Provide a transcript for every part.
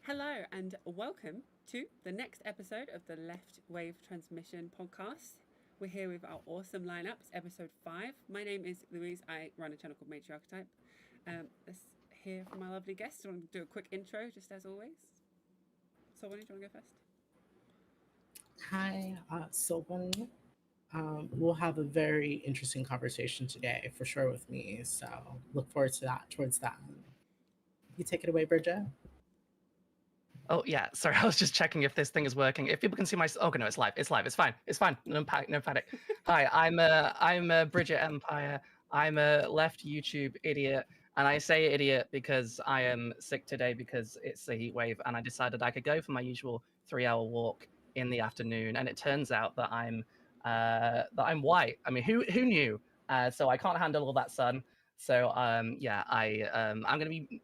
Hello and welcome to the next episode of the Left Wave Transmission podcast. We're here with our awesome lineup. It's episode 5. My name is Louise. I run a channel called Matriarchetype. Let's hear from my lovely guests. I want to do a quick intro, just as always. So, Bonnie, do you want to go first? Hi, Sylvan. We'll have a very interesting conversation today, for sure, with me. So look forward to that. Towards that, you take it away, Bridget. Oh yeah, sorry, I was just checking if this thing is working. If people can see my, okay, no, it's live. It's live. It's fine. It's fine. No panic. No panic. Hi, I'm Bridget Empire. I'm a left YouTube idiot, and I say idiot because I am sick today because it's a heat wave, and I decided I could go for my usual 3-hour walk in the afternoon, and it turns out that I'm white. I mean, who knew? So I can't handle all that sun. So yeah, I'm gonna be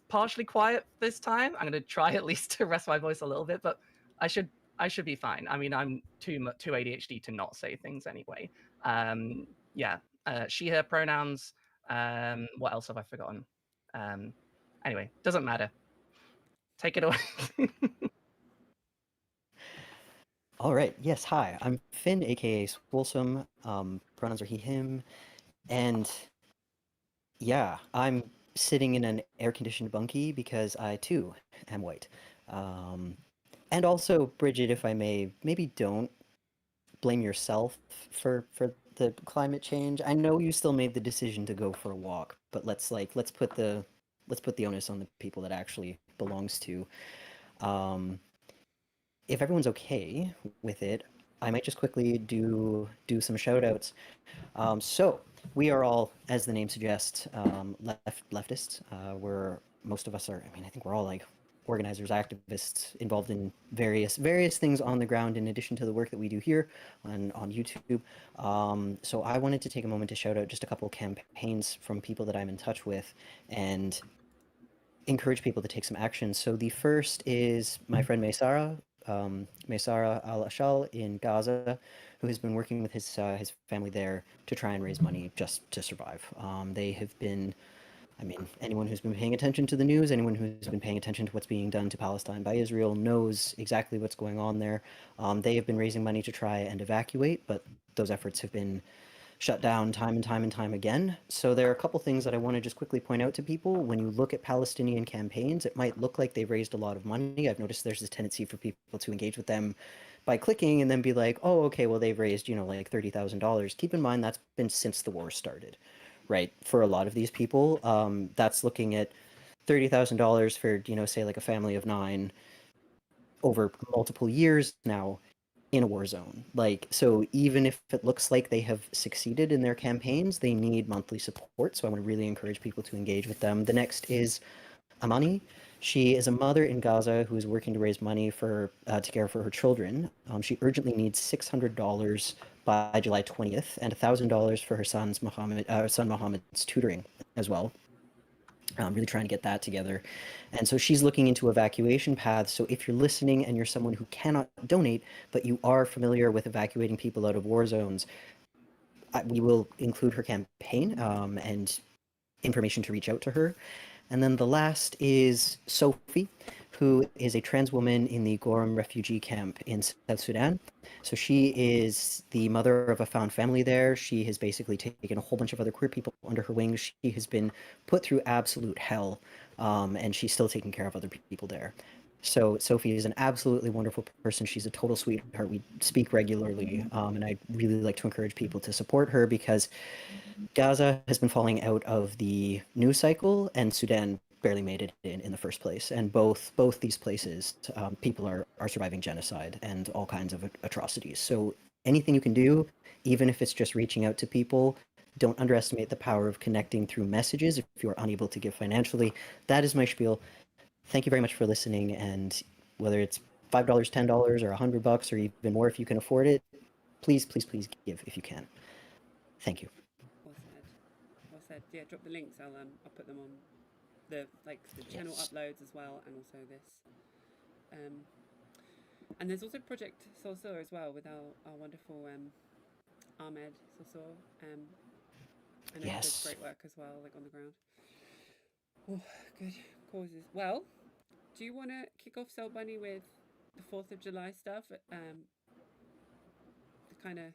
partially quiet this time. I'm going to try at least to rest my voice a little bit, but I should be fine. I mean, I'm too ADHD to not say things anyway. Yeah, she, her pronouns. What else have I forgotten? Anyway, doesn't matter. Take it away. All right. Yes. Hi. I'm Finn, aka Swolesome. Pronouns are he, him, and yeah, I'm sitting in an air-conditioned bunkie because I too am white. And also, Bridget, if I may, maybe don't blame yourself for the climate change. I know you still made the decision to go for a walk, but let's put the onus on the people that actually belongs to. If everyone's okay with it, I might just quickly do some shout outs. So we are all, as the name suggests, leftists. We're most of us are. I mean, I think we're all like organizers, activists, involved in various things on the ground. In addition to the work that we do here on YouTube. So I wanted to take a moment to shout out just a couple of campaigns from people that I'm in touch with, and encourage people to take some action. So the first is my friend Maysara, Maysara Al-Ashal in Gaza, who has been working with his family there to try and raise money just to survive. They have been, I mean, anyone who's been paying attention to the news, anyone who's been paying attention to what's being done to Palestine by Israel knows exactly what's going on there. They have been raising money to try and evacuate, but those efforts have been shut down time and time and time again. So there are a couple things that I want to just quickly point out to people. When you look at Palestinian campaigns, it might look like they've raised a lot of money. I've noticed there's a tendency for people to engage with them by clicking and then be like, oh, okay, well, they've raised, like $30,000. Keep in mind that's been since the war started, right? For a lot of these people, that's looking at $30,000 for, say like a family of 9 over multiple years now in a war zone. Like, so even if it looks like they have succeeded in their campaigns, they need monthly support. So I want to really encourage people to engage with them. The next is Amani. She is a mother in Gaza who is working to raise money for to care for her children. She urgently needs $600 by July 20th and $1,000 for her son Mohammed's tutoring as well. Really trying to get that together. And so she's looking into evacuation paths. So if you're listening and you're someone who cannot donate, but you are familiar with evacuating people out of war zones, we will include her campaign and information to reach out to her. And then the last is Sophie, who is a trans woman in the Goram refugee camp in South Sudan. So she is the mother of a found family there. She has basically taken a whole bunch of other queer people under her wing. She has been put through absolute hell, and she's still taking care of other people there. So Sophie is an absolutely wonderful person. She's a total sweetheart. We speak regularly, and I really like to encourage people to support her because Gaza has been falling out of the news cycle, and Sudan barely made it in the first place. And both these places, people are surviving genocide and all kinds of atrocities. So anything you can do, even if it's just reaching out to people, don't underestimate the power of connecting through messages if you are unable to give financially. That is my spiel. Thank you very much for listening. And whether it's $5, $10, or $100, or even more if you can afford it, please give if you can. Thank you. Well said. Yeah, drop the links. I'll put them on the channel uploads as well, and also this. And there's also Project Sorsor as well with our wonderful Ahmed Sorsor. I know he does great work as well, like on the ground. Oh, good causes. Well, do you want to kick off, Soul Bunny, with the 4th of July stuff? The kind of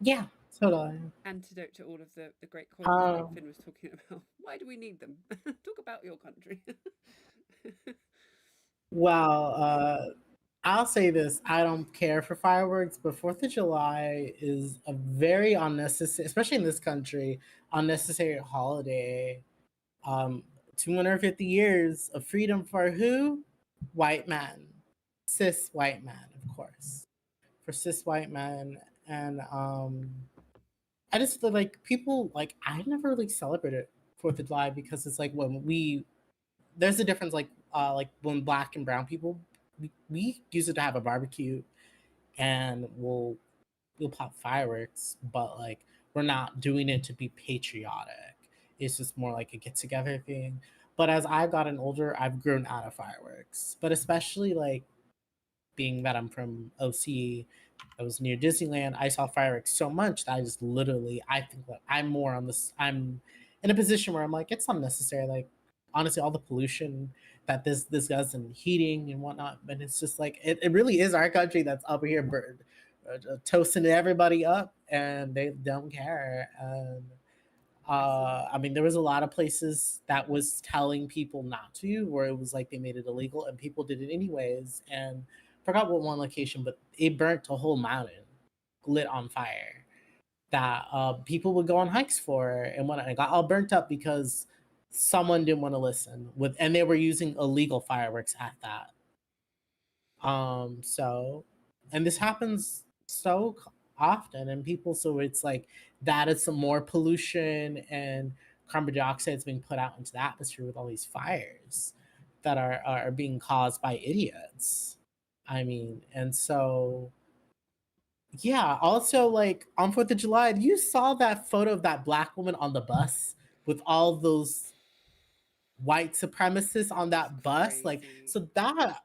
Yeah, totally. antidote to all of the great causes that Um, Finn was talking about. Why do we need them? Talk about your country. well, I'll say this: I don't care for fireworks, but Fourth of July is a very unnecessary, especially in this country, unnecessary holiday. 250 years of freedom for who? White men, cis white men, of course, for cis white men, and I just feel like people like I never really celebrated Fourth of July because it's like when we there's a difference like when black and brown people we use it to have a barbecue and we'll pop fireworks, but like we're not doing it to be patriotic. It's just more like a get together thing. But as I've gotten older, I've grown out of fireworks. But especially like being that I'm from OC, I was near Disneyland, I saw fireworks so much that I just literally I think that I'm more on this I'm in a position where I'm like, it's unnecessary. Like honestly, all the pollution that this does and heating and whatnot, but it's just like it really is our country that's up here toasting everybody up and they don't care. And I mean, there was a lot of places that was telling people not to, where it was like they made it illegal and people did it anyways. And forgot what one location, but it burnt a whole mountain, lit on fire that people would go on hikes for, and when it got all burnt up because someone didn't want to listen with, and they were using illegal fireworks at that. So, and this happens often, and people, so it's like that is some more pollution and carbon dioxide is being put out into the atmosphere with all these fires that are being caused by idiots. I mean, and so yeah, also like on 4th of July, you saw that photo of that black woman on the bus with all those white supremacists on that bus. Like, Crazy. so that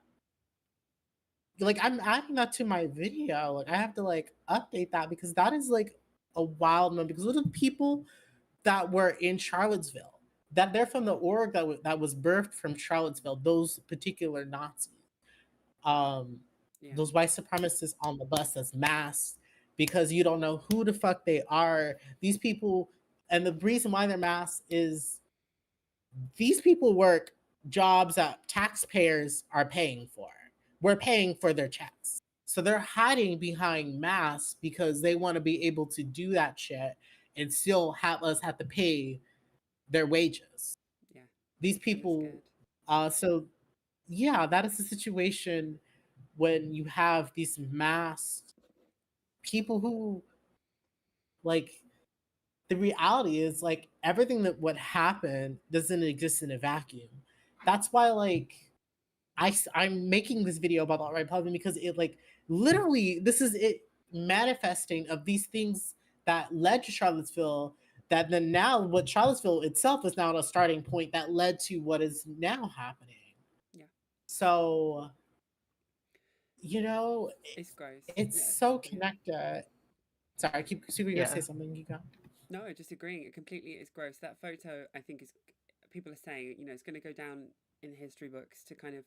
like I'm adding that to my video. Like I have to like update that because that is like a wild one. Because what are the people that were in Charlottesville? That they're from the org that was birthed from Charlottesville. Those particular Nazis, um, Yeah. those white supremacists on the bus that's masked because you don't know who the fuck they are. These people, and the reason why they're masked is these people work jobs that taxpayers are paying for. We're paying for their checks. So they're hiding behind masks because they want to be able to do that shit and still have us have to pay their wages. Yeah. These People are people, scared. so yeah, that is the situation when you have these masked people who like the reality is like everything that would happen doesn't exist in a vacuum. That's why like I'm making this video about the alt-right Republican because it like literally this is it manifesting of these things that led to Charlottesville, that then now what Charlottesville itself is now a starting point that led to what is now happening. Yeah. So you know It's gross. it's Yeah. so connected. Sorry, I keep you gonna Yeah. say something, you go. No, just agreeing. It completely is gross. That photo, I think, is people are saying, you know, it's going to go down in the history books to kind of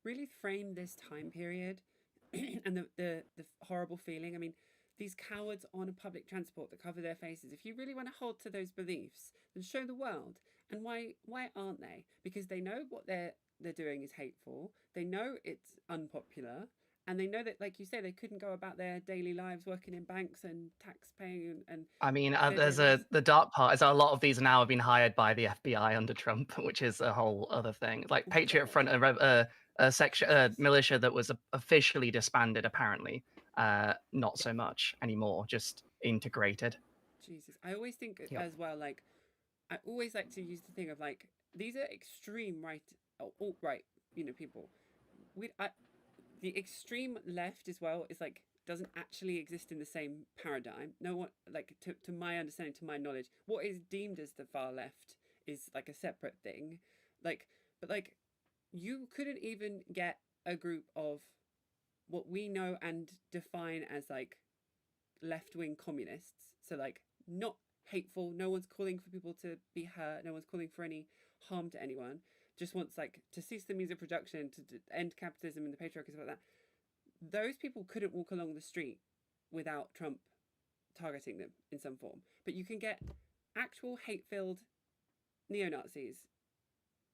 really frame this time period and the horrible feeling. I mean, these cowards on a public transport that cover their faces. If you really want to hold to those beliefs, then show the world. And why aren't they? Because they know what they're doing is hateful. They know it's unpopular. And they know that, like you say, they couldn't go about their daily lives working in banks and tax paying and I mean, their daily lives. the dark part is that a lot of these now have been hired by the FBI under Trump, which is a whole other thing. Like Oh, Patriot God. Front, a section, militia that was officially disbanded, apparently, not so much anymore, just integrated. Jesus. I always think Yep. as well, like, I always like to use the thing of like, these are extreme right, or alt right, you know, people. The extreme left as well is like, doesn't actually exist in the same paradigm. No one, like, to my understanding, to my knowledge, what is deemed as the far left is like a separate thing. Like, but like, you couldn't even get a group of what we know and define as like left wing communists. So like not hateful. No one's calling for people to be hurt. No one's calling for any harm to anyone. just wants like to cease the means of production, to end capitalism and the patriarchy, stuff like that. Those people couldn't walk along the street without Trump targeting them in some form. But you can get actual hate-filled neo-Nazis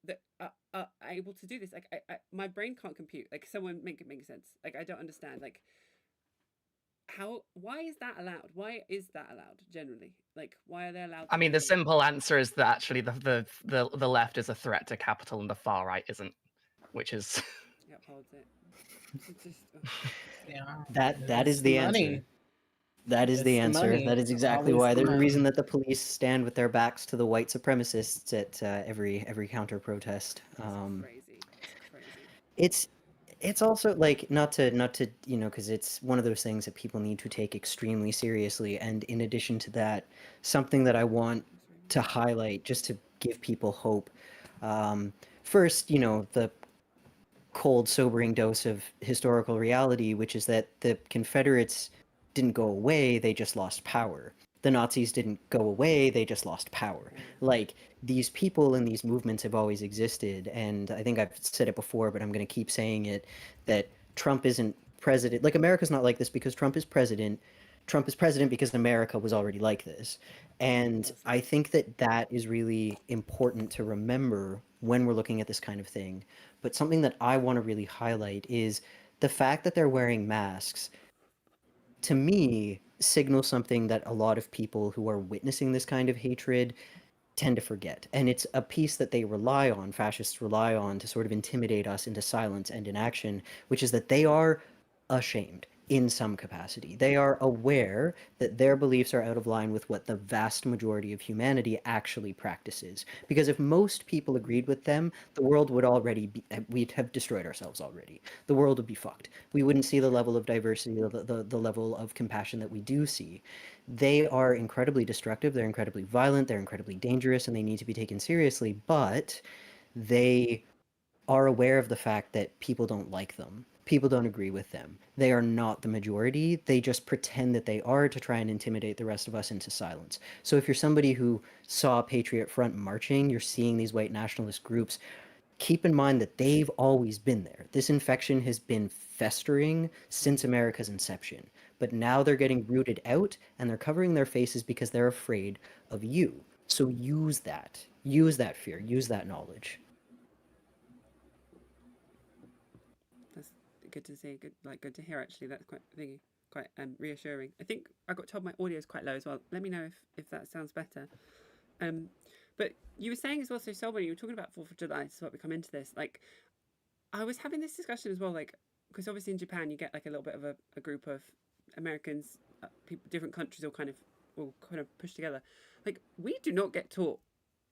that are able to do this. Like my brain can't compute. Like someone make it make sense. Like I don't understand. Like why is that allowed? Why is that allowed generally? Like why are they allowed to I mean, do the that? simple answer is that actually the left is a threat to capital and the far right isn't, which is It upholds it. It's just Yeah, That it's is the answer. money. That is It's the the answer. money. That is exactly Always why the there's a money. reason that the police stand with their backs to the white supremacists at every counter protest. crazy. It's crazy. It's also like not to because it's one of those things that people need to take extremely seriously. And in addition to that, something that I want to highlight just to give people hope. First, the cold, sobering dose of historical reality, which is that the Confederates didn't go away, they just lost power. The Nazis didn't go away, they just lost power. Like, these people and these movements have always existed, and I think I've said it before, but I'm going to keep saying it, that Trump isn't president. Like, America's not like this because Trump is president. Trump is president because America was already like this. And I think that that is really important to remember when we're looking at this kind of thing. But something that I want to really highlight is the fact that they're wearing masks, to me, signals something that a lot of people who are witnessing this kind of hatred tend to forget. And it's a piece that they rely on, fascists rely on, to sort of intimidate us into silence and inaction, which is that they are ashamed in some capacity. They are aware that their beliefs are out of line with what the vast majority of humanity actually practices. Because if most people agreed with them, the world would already be, we'd have destroyed ourselves already. The world would be fucked. We wouldn't see the level of diversity, the level of compassion that we do see. They are incredibly destructive, they're incredibly violent, they're incredibly dangerous, and they need to be taken seriously, but they are aware of the fact that people don't like them. People don't agree with them. They are not the majority. They just pretend that they are to try and intimidate the rest of us into silence. So if you're somebody who saw Patriot Front marching, you're seeing these white nationalist groups, keep in mind that they've always been there. This infection has been festering since America's inception. But now they're getting rooted out and they're covering their faces because they're afraid of you. So use that. Use that fear. Use that knowledge. That's good to see. Good to hear. Actually, that's quite reassuring. I think I got told my audio is quite low as well. Let me know if that sounds better. But you were saying as well, so when you were talking about 4th of July, so what we come into this, like, I was having this discussion as well, like, because obviously in Japan you get like a little bit of a group of Americans, people, different countries all kind of pushed together. Like, we do not get taught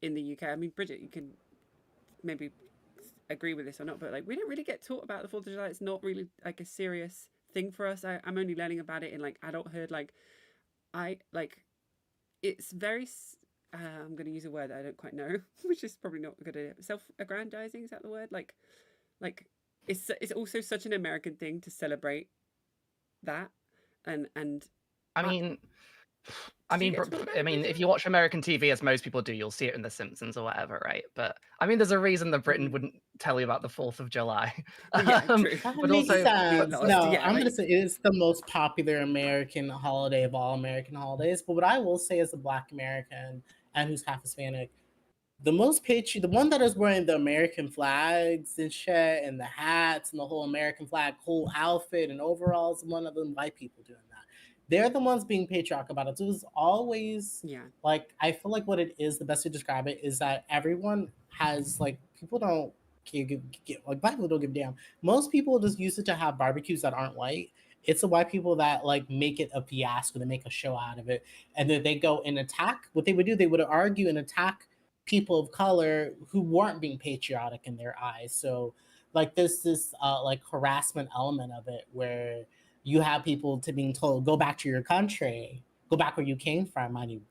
in the UK. I mean, Bridget, you can maybe agree with this or not, but like, we don't really get taught about the 4th of July. It's not really like a serious thing for us. I'm only learning about it in like adulthood. Like, it's very I'm going to use a word that I don't quite know, which is probably not a good idea. Self-aggrandizing, is that the word? Like it's also such an American thing to celebrate that, and I mean, if you watch American TV, as most people do, you'll see it in The Simpsons or whatever, right? But I mean, there's a reason that Britain wouldn't tell you about the 4th of July. Yeah, true. That But makes also, sense. lost, No, yeah, I'm like- gonna say it's the most popular American holiday of all American holidays. But what I will say as a Black American and who's half Hispanic, the one that is wearing the American flags and shit and the hats and the whole American flag whole outfit and overalls, one of them white people doing that. They're the ones being patriotic about it. So it's always like, I feel like what it is, the best way to describe it is that everyone has like, people don't like, Black people don't give a damn. Most people just use it to have barbecues that aren't white. It's the white people that like make it a fiasco, they make a show out of it, and then they go and attack. What they would do, they would argue and attack people of color who weren't being patriotic in their eyes. So like this like harassment element of it, where you have people to being told, go back to your country, go back where you came from. I mean,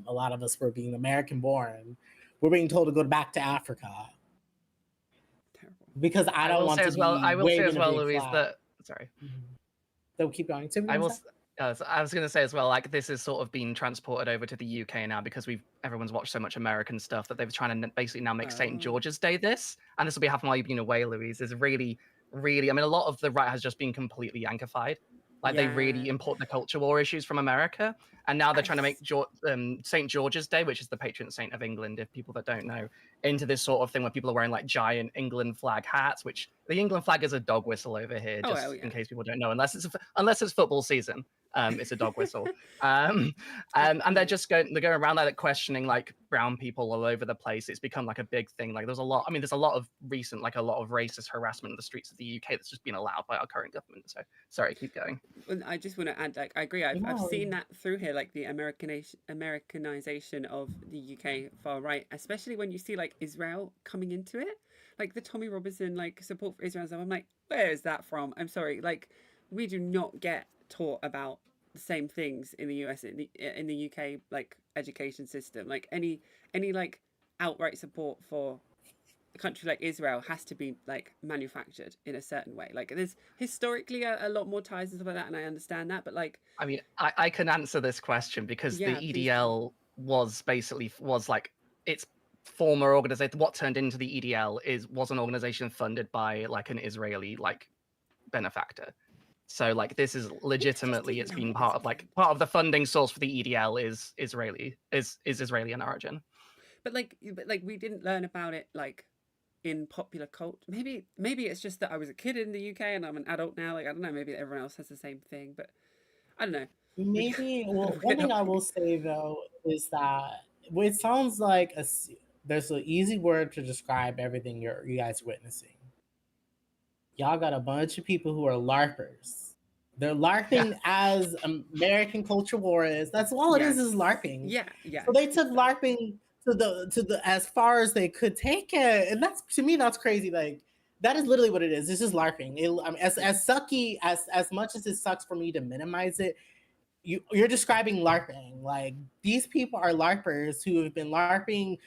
a lot of us were being American born. We're being told to go back to Africa. Terrible. Because I will say as well, Louise, that sorry. They'll keep going. So I was going to say as well, like this is sort of being transported over to the UK now because everyone's watched so much American stuff that they're trying to basically now make St. George's Day this, and this will be happening while you've been away, Louise. Is really, really. I mean, a lot of the right has just been completely Yankified. Like they really import the culture war issues from America, and now they're trying to make St. George's Day, which is the patron saint of England, if people that don't know, into this sort of thing where people are wearing like giant England flag hats, which the England flag is a dog whistle over here, just in case people don't know, unless it's football season. It's a dog whistle. And they're going around like questioning like brown people all over the place. It's become like a big thing. Like there's a lot of recent, like a lot of racist harassment in the streets of the UK that's just been allowed by our current government. So sorry, keep going. And I just want to add, like, I agree. I've seen that through here, like the Americanization of the UK far right, especially when you see like Israel coming into it, like the Tommy Robinson like support for Israel stuff. I'm like, where is that from? I'm sorry, like we do not get taught about the same things in the US in the UK like education system. Like any like outright support for a country like Israel has to be like manufactured in a certain way. Like there's historically a lot more ties and stuff like that, and I understand that, but like I mean, I can answer this question because the EDL was like its former organization. What turned into the EDL was an organization funded by like an Israeli like benefactor. So like this is legitimately it's been part of the funding source for the EDL is Israeli in origin. But we didn't learn about it like in popular culture. Maybe it's just that I was a kid in the UK and I'm an adult now. Like I don't know. Maybe everyone else has the same thing, but I don't know. Maybe. Well, one thing I will say though is that it sounds like there's an easy word to describe everything you guys are witnessing. Y'all got a bunch of people who are LARPers. They're LARPing as American culture war is. That's all it is LARPing. Yeah. So they took LARPing to the as far as they could take it, and that's, to me, that's crazy. Like that is literally what it is. It's just LARPing. As sucky as much as it sucks for me to minimize it, you're describing LARPing. Like these people are LARPers who have been LARPing,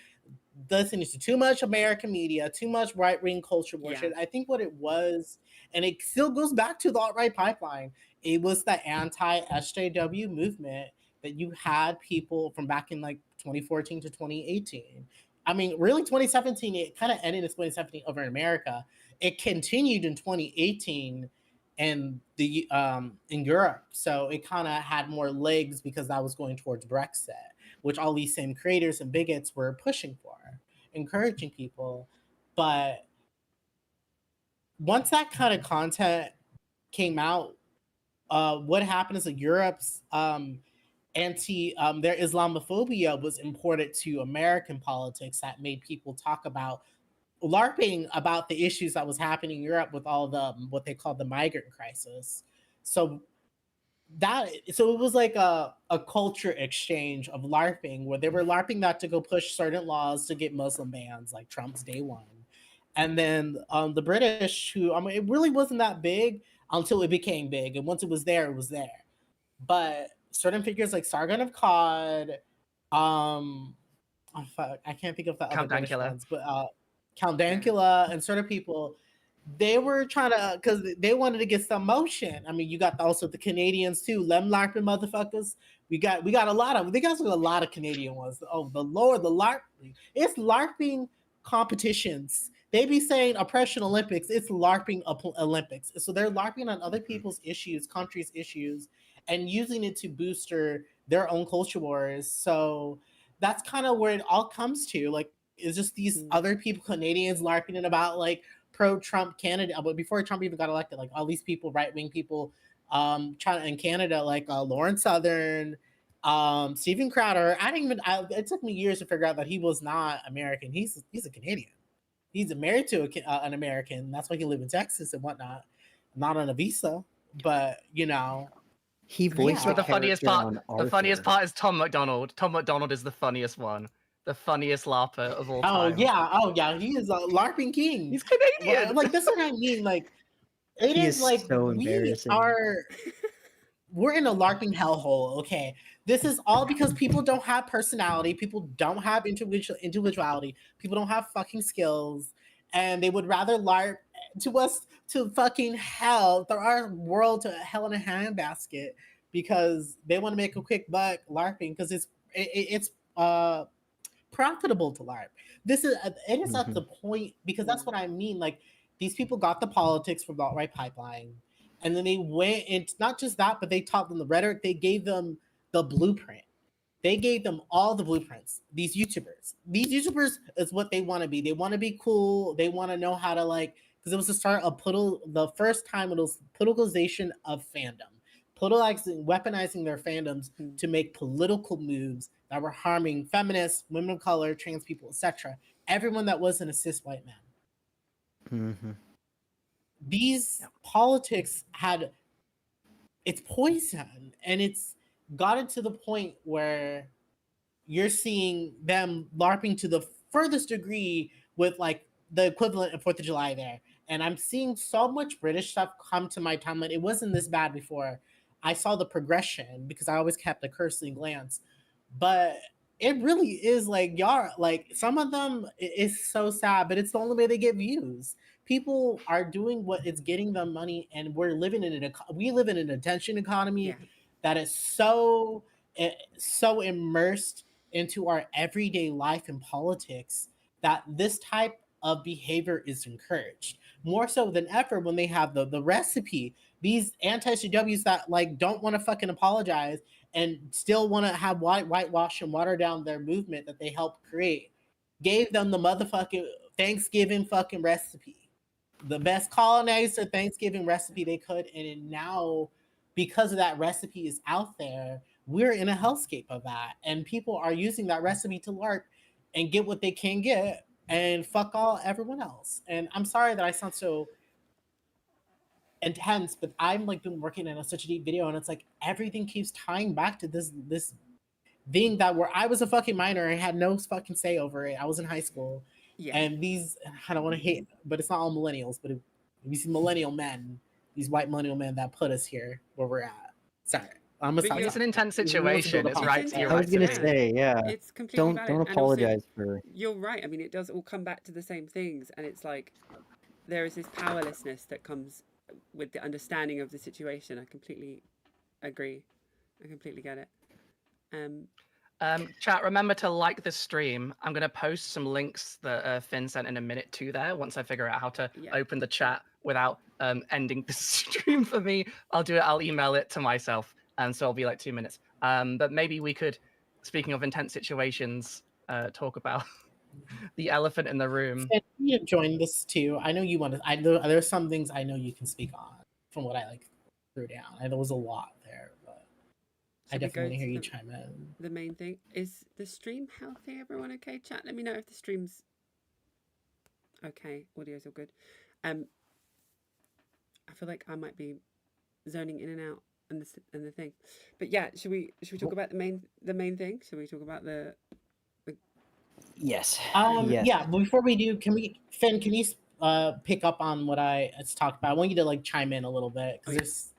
listening to too much American media, too much right-wing culture bullshit. I think what it was, and it still goes back to the alt-right pipeline, it was the anti-SJW movement that you had people from back in like 2014 to 2018. I mean, really 2017, it kind of ended in 2017 over in America. It continued in 2018 and in Europe. So it kind of had more legs because that was going towards Brexit, which all these same creators and bigots were pushing for, encouraging people. But once that kind of content came out, what happened is that Europe's their Islamophobia was imported to American politics. That made people talk about LARPing about the issues that was happening in Europe with all the what they call the migrant crisis. So it was like a culture exchange of LARPing, where they were LARPing that to go push certain laws to get Muslim bans, like Trump's Day One. And then the British, who, I mean, it really wasn't that big until it became big. And once it was there, it was there. But certain figures like Sargon of Cod, I can't think of the other British ones, but Count Dankula and certain people, they were trying to, because they wanted to get some motion. I mean, you got also the Canadians too, Lem LARPing motherfuckers. We got a lot of, they got a lot of Canadian ones. Oh, the Lord, the LARPing. It's LARPing competitions. They be saying oppression Olympics. It's LARPing Olympics. So they're LARPing on other people's issues, countries' issues, and using it to booster their own culture wars. So that's kind of where it all comes to. Like, it's just these other people, Canadians, LARPing it about like pro-Trump Canada. But before Trump even got elected, like all these people, right-wing people, trying in Canada, like Lauren Southern, Steven Crowder. It took me years to figure out that he was not American. He's a Canadian. He's married to an American. That's why he live in Texas and whatnot. Not on a visa, but you know. He voiced the funniest part. The funniest part is Tom McDonald. Tom McDonald is the funniest one. The funniest LARPer of all time. Oh yeah. He is a LARPing king. He's Canadian. Well, like that's what I mean. Like it is like so embarrassing. We're in a LARPing hellhole. Okay, this is all because people don't have personality. People don't have individuality. People don't have fucking skills, and they would rather LARP to us to fucking hell. Throw our world to hell in a handbasket because they want to make a quick buck LARPing because it's profitable to LARP. This is it is at the point, because that's what I mean. Like, these people got the politics from the alt-right pipeline, and then they went. It's not just that, but they taught them the rhetoric. They gave them the blueprint. They gave them all the blueprints. These YouTubers is what they want to be. They want to be cool. They want to know how to, like, because it was the start of the first time it was politicalization of fandom, weaponizing their fandoms to make political moves that were harming feminists, women of color, trans people, etc. Everyone that wasn't a cis white man. These politics had it's poison, and it's gotten to the point where you're seeing them LARPing to the furthest degree with, like, the equivalent of 4th of July there. And I'm seeing so much British stuff come to my timeline. It wasn't this bad before. I saw the progression because I always kept a cursory glance. But it really is like, y'all, like, some of them is so sad, but it's the only way they get views. People are doing what is getting them money, and we live in an attention economy that is so immersed into our everyday life and politics that this type of behavior is encouraged more so than ever when they have the recipe. These anti-CWs that, like, don't want to fucking apologize and still want to have whitewash and water down their movement that they helped create, gave them the motherfucking Thanksgiving fucking recipe, the best colonizer Thanksgiving recipe they could. And now, because of that recipe is out there, we're in a hellscape of that. And people are using that recipe to LARP and get what they can get and fuck all everyone else. And I'm sorry that I sound so intense, but I'm, like, been working in such a deep video, and it's like everything keeps tying back to this thing that where I was a fucking minor and had no fucking say over it. I was in high school. And these, I don't want to hate, but it's not all millennials, but if you see millennial men, these white millennial men that put us here where we're at. Sorry. It's an intense situation. It's right. I was going to say, it's completely valid. Don't apologize for. You're right. I mean, it does all come back to the same things, and it's like there is this powerlessness that comes with the understanding of the situation. I completely agree. I completely get it. Chat, remember to like the stream. I'm going to post some links that Finn sent in a minute to there. Once I figure out how to open the chat without ending the stream for me, I'll do it. I'll email it to myself. And so it'll be like 2 minutes. But maybe we could, speaking of intense situations, talk about the elephant in the room. You join this too. I know you want to. There's some things I know you can speak on from what I, like, threw down. And there was a lot there, but I definitely want to hear you chime in. The main thing is the stream healthy. Everyone okay? Chat. Let me know if the stream's okay. Audio's all good. I feel like I might be zoning in and out and the thing, but yeah. Should we talk about the main thing? Should we talk about the Yes. Yes. Yeah. Before we do, Finn? Can you pick up on what I talked about? I want you to, like, chime in a little bit because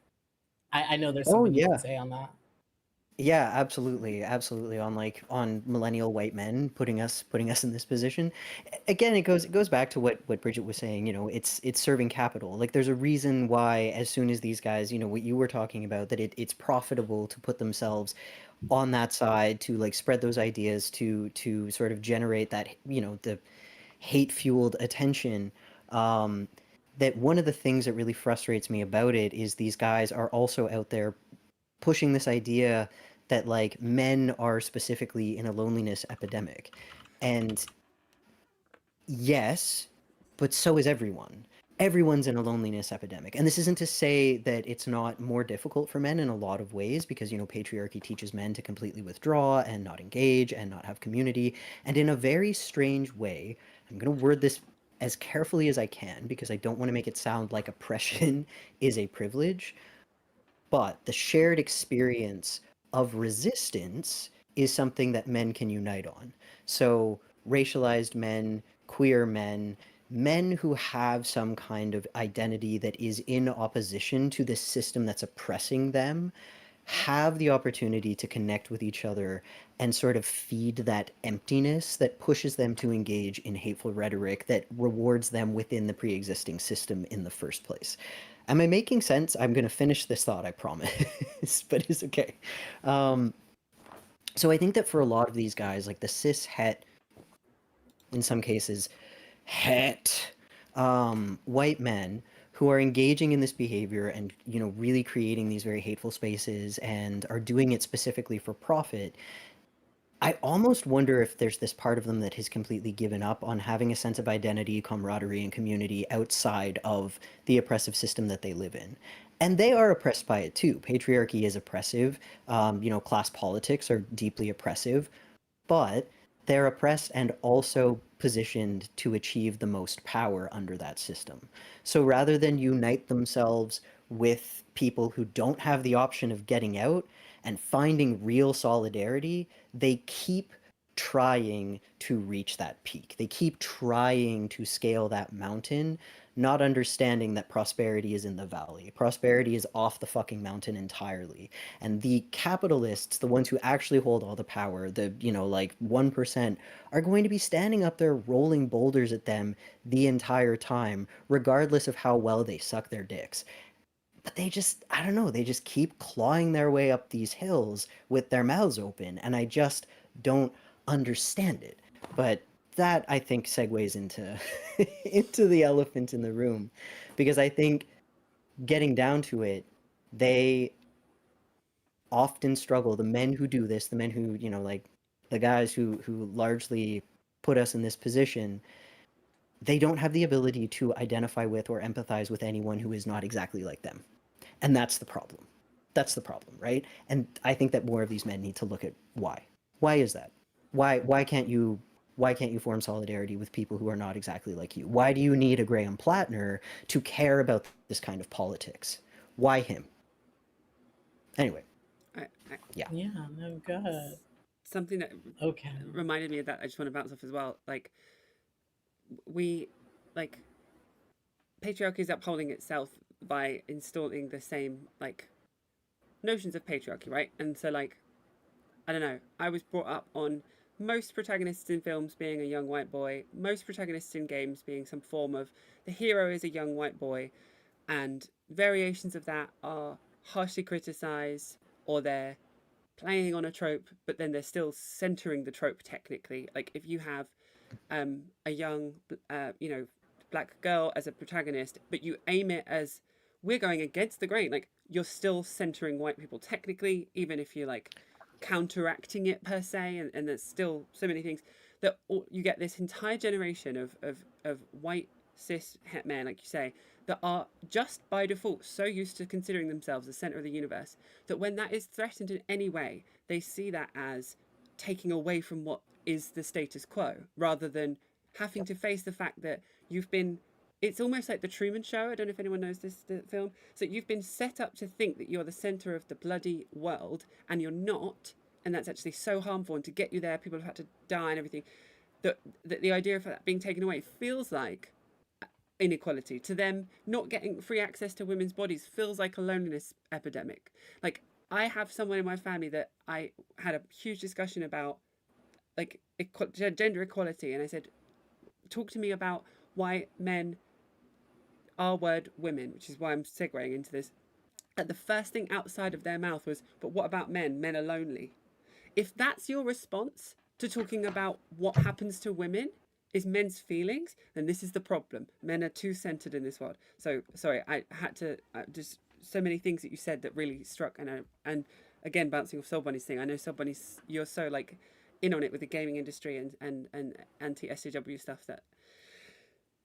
I know there's something you can say on that. Yeah, absolutely, on millennial white men putting us in this position. Again, it goes back to what Bridget was saying. It's serving capital. Like, there's a reason why, as soon as these guys, what you were talking about, that it's profitable to put themselves on that side, to, like, spread those ideas, to sort of generate that, the hate-fueled attention. That one of the things that really frustrates me about it is these guys are also out there pushing this idea that, like, men are specifically in a loneliness epidemic. And yes, but so is everyone. Everyone's in a loneliness epidemic. And this isn't to say that it's not more difficult for men in a lot of ways, because, patriarchy teaches men to completely withdraw and not engage and not have community. And in a very strange way, I'm going to word this as carefully as I can because I don't want to make it sound like oppression is a privilege. But the shared experience of resistance is something that men can unite on. So racialized men, queer men, men who have some kind of identity that is in opposition to this system that's oppressing them, have the opportunity to connect with each other and sort of feed that emptiness that pushes them to engage in hateful rhetoric that rewards them within the pre-existing system in the first place. Am I making sense? I'm going to finish this thought, I promise, but it's okay. So I think that for a lot of these guys, like the cis het, in some cases, het white men who are engaging in this behavior and really creating these very hateful spaces and are doing it specifically for profit, I almost wonder if there's this part of them that has completely given up on having a sense of identity, camaraderie, and community outside of the oppressive system that they live in. And they are oppressed by it too. Patriarchy is oppressive. Class politics are deeply oppressive, but they're oppressed and also positioned to achieve the most power under that system. So rather than unite themselves with people who don't have the option of getting out and finding real solidarity, they keep trying to reach that peak. They keep trying to scale that mountain, not understanding that prosperity is in the valley. Prosperity is off the fucking mountain entirely. And the capitalists, the ones who actually hold all the power, the, 1%, are going to be standing up there rolling boulders at them the entire time, regardless of how well they suck their dicks. But they just, I don't know, they just keep clawing their way up these hills with their mouths open. And I just don't understand it. But that, I think, segues into into the elephant in the room, because I think getting down to it, they often struggle. The men who do this, the men who, the guys who largely put us in this position, they don't have the ability to identify with or empathize with anyone who is not exactly like them. And that's the problem. That's the problem, right? And I think that more of these men need to look at why. Why is that? Why can't you form solidarity with people who are not exactly like you? Why do you need a Graham Platner to care about this kind of politics? Why him? Anyway. Yeah, no, good. Something that reminded me of that, I just want to bounce off as well. Patriarchy is upholding itself by installing the same notions of patriarchy, right? And so I don't know, I was brought up on most protagonists in films being a young white boy, most protagonists in games being some form of the hero is a young white boy, and variations of that are harshly criticized, or they're playing on a trope, but then they're still centering the trope technically. Like if you have a young, black girl as a protagonist, but you aim it as we're going against the grain, you're still centering white people technically, even if you're counteracting it per se, and there's still so many things that you get this entire generation of white cis het men, like you say, that are just by default so used to considering themselves the center of the universe that when that is threatened in any way, they see that as taking away from what is the status quo, rather than having to face the fact that it's almost like the Truman Show. I don't know if anyone knows the film. So you've been set up to think that you're the center of the bloody world, and you're not, and that's actually so harmful. And to get you there, people have had to die and everything. That the idea of that being taken away feels like inequality to them. Not getting free access to women's bodies feels like a loneliness epidemic. I have someone in my family that I had a huge discussion about, gender equality, and I said, talk to me about why men R-word women, which is why I'm segueing into this. And the first thing outside of their mouth was, but what about men? Men are lonely. If that's your response to talking about what happens to women is men's feelings, then this is the problem. Men are too centered in this world. So sorry, I had to just so many things that you said that really struck, and again, bouncing off Soul Bunny's thing. I know Soul Bunny's, you're so in on it with the gaming industry and anti-SJW stuff that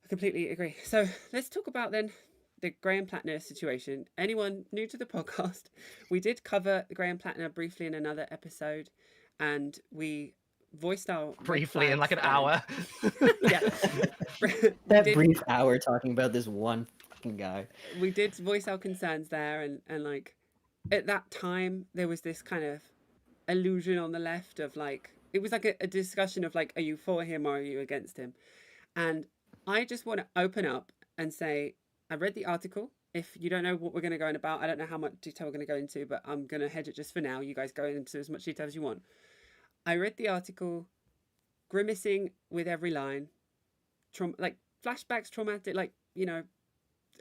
I completely agree. So let's talk about then the Graham Platner situation. Anyone new to the podcast, we did cover Graham Platner briefly in another episode, and we voiced our briefly in an hour. Yeah. That brief hour talking about this one fucking guy. We did voice our concerns there, and at that time there was this kind of illusion on the left of it was a discussion of are you for him or are you against him? And I just want to open up and say I read the article if you don't know what we're going to go in about, I don't know how much detail we're going to go into, but I'm going to hedge it just for now. You guys go into as much detail as you want. I read the article, grimacing with every line, like flashbacks, traumatic, like, you know,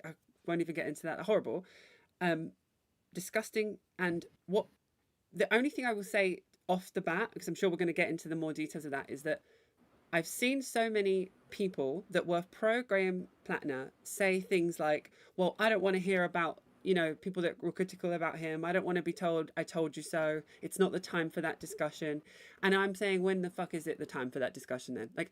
I won't even get into that. Horrible, disgusting. And what the only thing I will say off the bat, because I'm sure we're going to get into the more details of that, is that I've seen so many people that were pro Graham Platner say things like, well, I don't want to hear about, you know, people that were critical about him. I don't want to be told, I told you so. It's not the time for that discussion. And I'm saying, when the fuck is it the time for that discussion then? Like,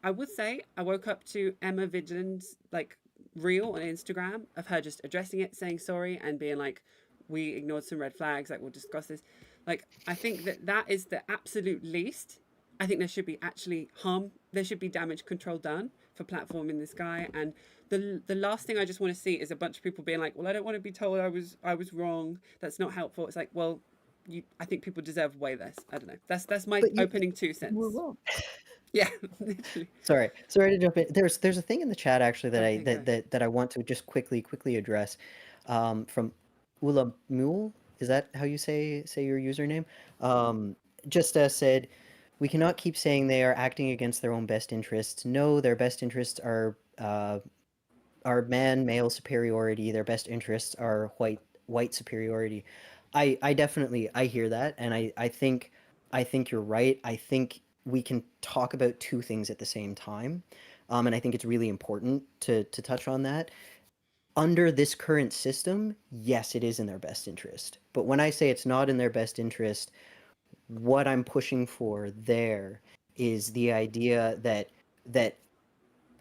I would say I woke up to Emma Vigeland's, like, reel on Instagram of her just addressing it, saying sorry, and being like, we ignored some red flags, like, we'll discuss this. Like, I think that is the absolute least. I think there should be actually there should be damage control done for platforming this guy. And the last thing I just want to see is a bunch of people being like, well, I don't want to be told I was wrong. That's not helpful. It's like, well, I think people deserve way less. I don't know. That's my opening 2 cents. We're wrong. Yeah, literally. Sorry to jump in. There's a thing in the chat actually that I want to just quickly address, from Ula Mule. Is that how you say your username? Just said, we cannot keep saying they are acting against their own best interests. No, their best interests are male superiority. Their best interests are white superiority. I definitely hear that, and I think you're right. I think we can talk about two things at the same time, and I think it's really important to touch on that. Under this current system, yes, it is in their best interest. But when I say it's not in their best interest, what I'm pushing for there is the idea that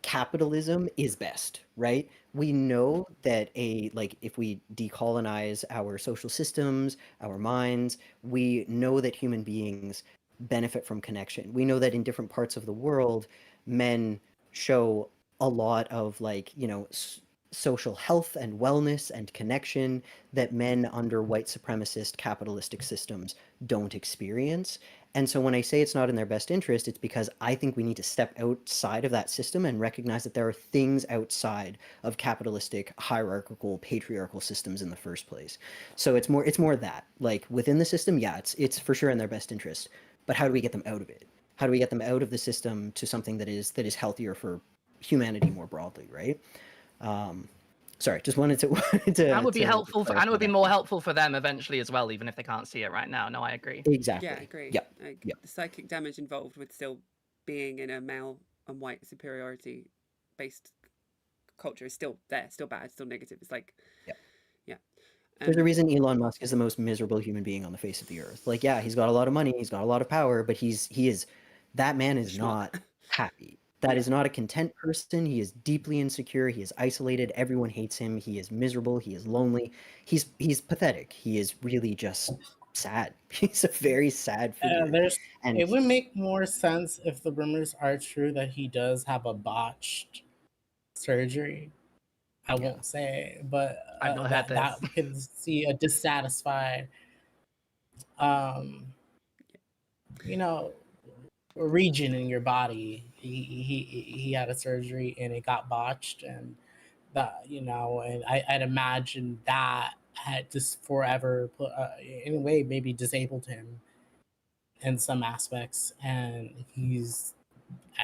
capitalism is best, right? We know that if we decolonize our social systems, our minds, we know that human beings benefit from connection. We know that in different parts of the world, men show a lot of social health and wellness and connection that men under white supremacist capitalistic systems don't experience. And so when I say it's not in their best interest, it's because I think we need to step outside of that system and recognize that there are things outside of capitalistic, hierarchical, patriarchal systems in the first place. So it's more that, like, within the system, yeah, it's for sure in their best interest. But how do we get them out of it? How do we get them out of the system to something that is healthier for humanity more broadly, right? Sorry, just wanted to that would be helpful and it would be more helpful for them eventually as well, even if they can't see it right now. No, I agree. Exactly. Yeah, I agree. Yep. The psychic damage involved with still being in a male and white superiority based culture is still there, still bad, still negative. It's like, yeah. There's a reason Elon Musk is the most miserable human being on the face of the earth. Like, yeah, he's got a lot of money, he's got a lot of power, but that man is not happy. That is not a content person. He is deeply insecure. He is isolated. Everyone hates him. He is miserable. He is lonely. He's pathetic. He is really just sad. He's a very sad figure. It would make more sense if the rumors are true that he does have a botched surgery. I won't say, but that we can see a dissatisfied, region in your body. He had a surgery and it got botched, and that, and I'd imagine that had just forever put in a way maybe disabled him in some aspects, and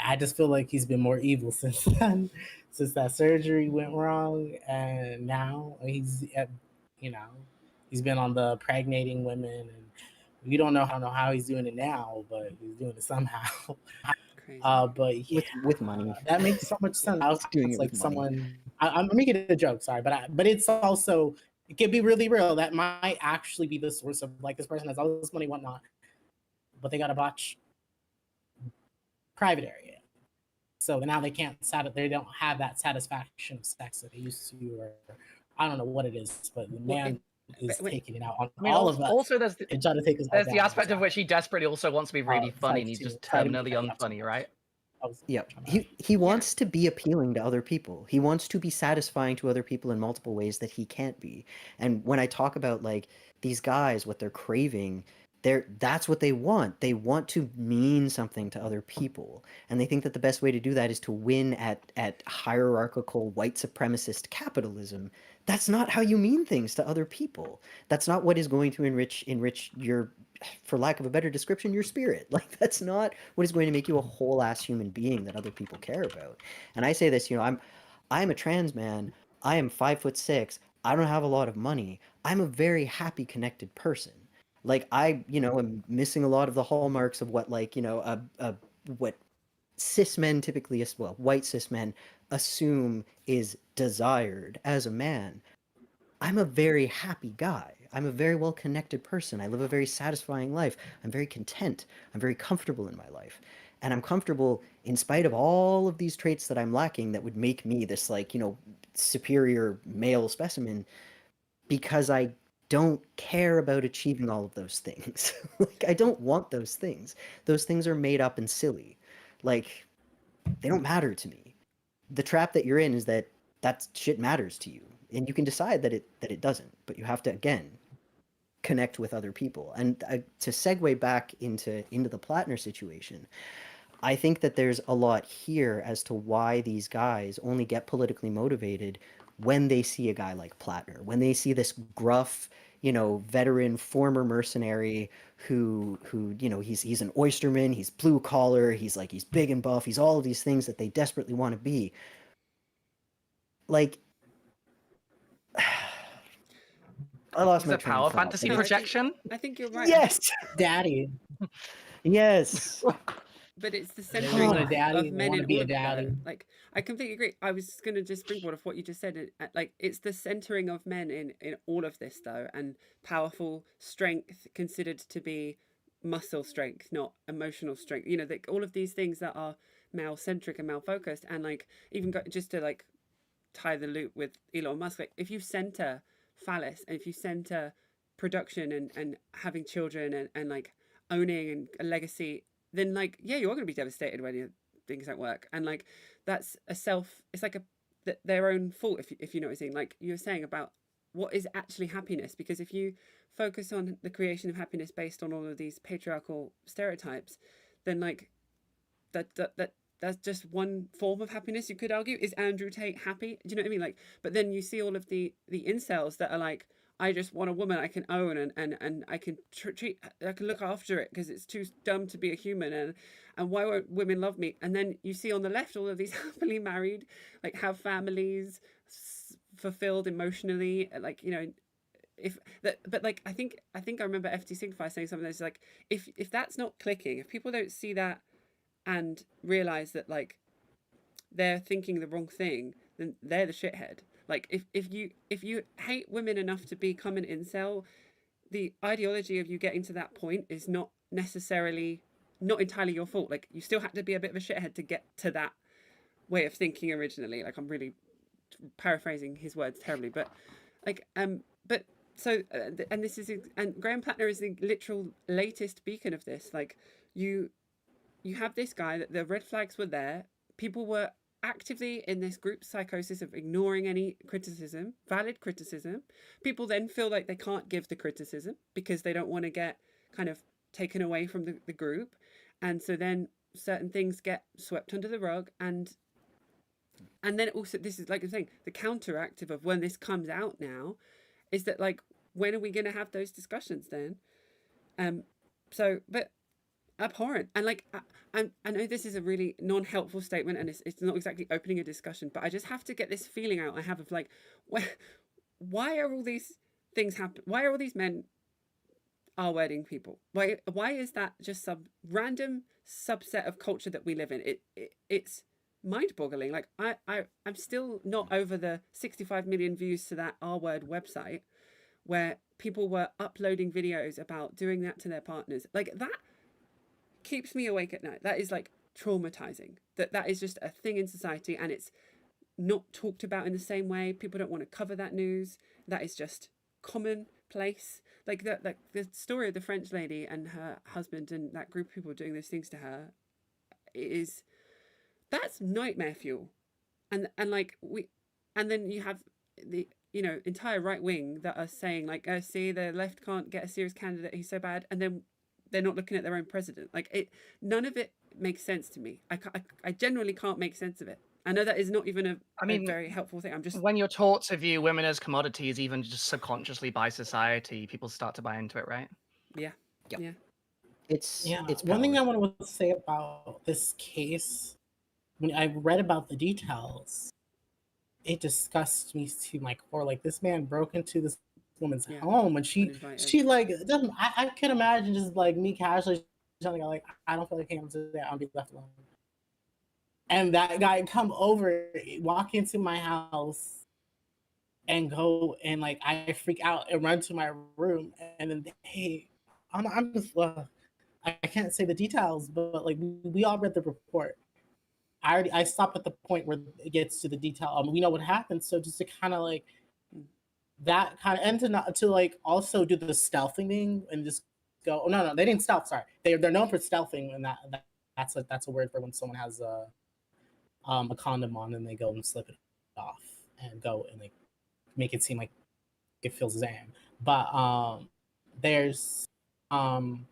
I just feel like he's been more evil since then, since that surgery went wrong, and now he's been on the impregnating women, and we don't know how he's doing it now, but he's doing it somehow. Crazy. But yeah, with money, that makes so much sense. I was doing it's it like with someone. I'm making a joke, sorry, but it's also, it could be really real. That might actually be the source of, like, this person has all this money, whatnot, but they got a botch private area, so now they can't they don't have that satisfaction of sex that they used to, or I don't know what it is, but the man is taking it out on all of us. Also, there's the aspect of which he desperately also wants to be really funny, and he's just terminally unfunny, right? Yeah, he wants to be appealing to other people. He wants to be satisfying to other people in multiple ways that he can't be. And when I talk about, like, these guys, what they're craving, that's what they want. They want to mean something to other people, and they think that the best way to do that is to win at hierarchical white supremacist capitalism. That's not how you mean things to other people. That's not what is going to enrich your, for lack of a better description, your spirit. Like, that's not what is going to make you a whole ass human being that other people care about. And I say this, I'm a trans man. I am 5'6". I don't have a lot of money. I'm a very happy, connected person. Like, I, am missing a lot of the hallmarks of what, like, what cis men typically, well, white cis men assume is desired as a man. I'm a very happy guy. I'm a very well connected person. I live a very satisfying life. I'm very content. I'm very comfortable in my life. And I'm comfortable in spite of all of these traits that I'm lacking that would make me this, like, superior male specimen, because I don't care about achieving all of those things. Like, I don't want those things. Those things are made up and silly. Like, they don't matter to me. The trap that you're in is that shit matters to you, and you can decide that it doesn't, but you have to, again, connect with other people. And to segue back into the Platner situation, I think that there's a lot here as to why these guys only get politically motivated when they see a guy like Platner, when they see this gruff, veteran former mercenary who he's an oysterman, he's blue collar, he's big and buff, he's all of these things that they desperately want to be. Like, I lost Is my it train power of thought. fantasy No, projection? I think you're right. Yes, Daddy. yes. But it's the They centering want a of, daddy. of They men want in to be all a of it, though. daddy. Like, I completely agree. I was going to just springboard off what you just said. Like, it's the centering of men in all of this, though, and powerful strength considered to be muscle strength, not emotional strength. All of these things that are male centric and male focused, and like even just to like tie the loop with Elon Musk. Like, if you center phallus and if you center production and having children and like owning and a legacy, then like, yeah, you're going to be devastated when things don't work. And like, that's it's like their own fault, if you know what I'm saying. Like you were saying about what is actually happiness, because if you focus on the creation of happiness based on all of these patriarchal stereotypes, then like that's just one form of happiness. You could argue, is Andrew Tate happy? Do you know what I mean? Like, but then you see all of the incels that are like, I just want a woman I can own and I can treat, I can look after it because it's too dumb to be a human, and why won't women love me? And then you see on the left all of these happily married, like have families, fulfilled emotionally, like if that, but like I think I remember FT Signify saying something that's like, if that's not clicking, if people don't see that and realize that like they're thinking the wrong thing, then they're the shithead. Like if you hate women enough to become an incel, the ideology of you getting to that point is not entirely your fault. Like, you still had to be a bit of a shithead to get to that way of thinking originally. Like, I'm really paraphrasing his words terribly, but like but so and this is, and Graham Platner is the literal latest beacon of this. Like, you have this guy that the red flags were there. People were actively in this group psychosis of ignoring any criticism, valid criticism. People then feel like they can't give the criticism because they don't want to get kind of taken away from the group. And so then certain things get swept under the rug. And then also, this is like I'm saying, the counteractive of when this comes out now is that, like, when are we going to have those discussions then? But abhorrent. And like, I know this is a really non-helpful statement and it's not exactly opening a discussion, but I just have to get this feeling out I have of like, why are all these things happen? Why are all these men R-wording people? Why is that just some random subset of culture that we live in? It's mind-boggling. Like, I'm still not over the 65 million views to that R-word website where people were uploading videos about doing that to their partners. Like, that keeps me awake at night. That is like traumatizing. That is just a thing in society, and it's not talked about in the same way. People don't want to cover that news. That is just commonplace. Like the story of the French lady and her husband and that group of people doing those things to her that's nightmare fuel. And then you have the entire right wing that are saying like, see, the left can't get a serious candidate, he's so bad. And then they're not looking at their own president. Like none of it makes sense to me. I generally can't make sense of it. I know that is not even a very helpful thing. I'm just, when you're taught to view women as commodities, even just subconsciously by society, people start to buy into it, right? yeah. It's one thing I power. want to say about this case, when I read about the details, it disgusts me to my core. Like, this man broke into this woman's home, and she like doesn't. I can imagine just like me casually telling her, like, I don't feel like hanging today. I'll be left alone. And that guy come over, walk into my house, and go, and like I freak out and run to my room, and then hey, I'm just I can't say the details, but like we all read the report. I stopped at the point where it gets to the detail. We know what happened, so just to kind of like that kind of, and to like also do the stealthing thing and just go. Oh no, they didn't stealth. Sorry, they're known for stealthing, and that's a word for when someone has a condom on and they go and slip it off and go and like make it seem like it fills his aim. But there's the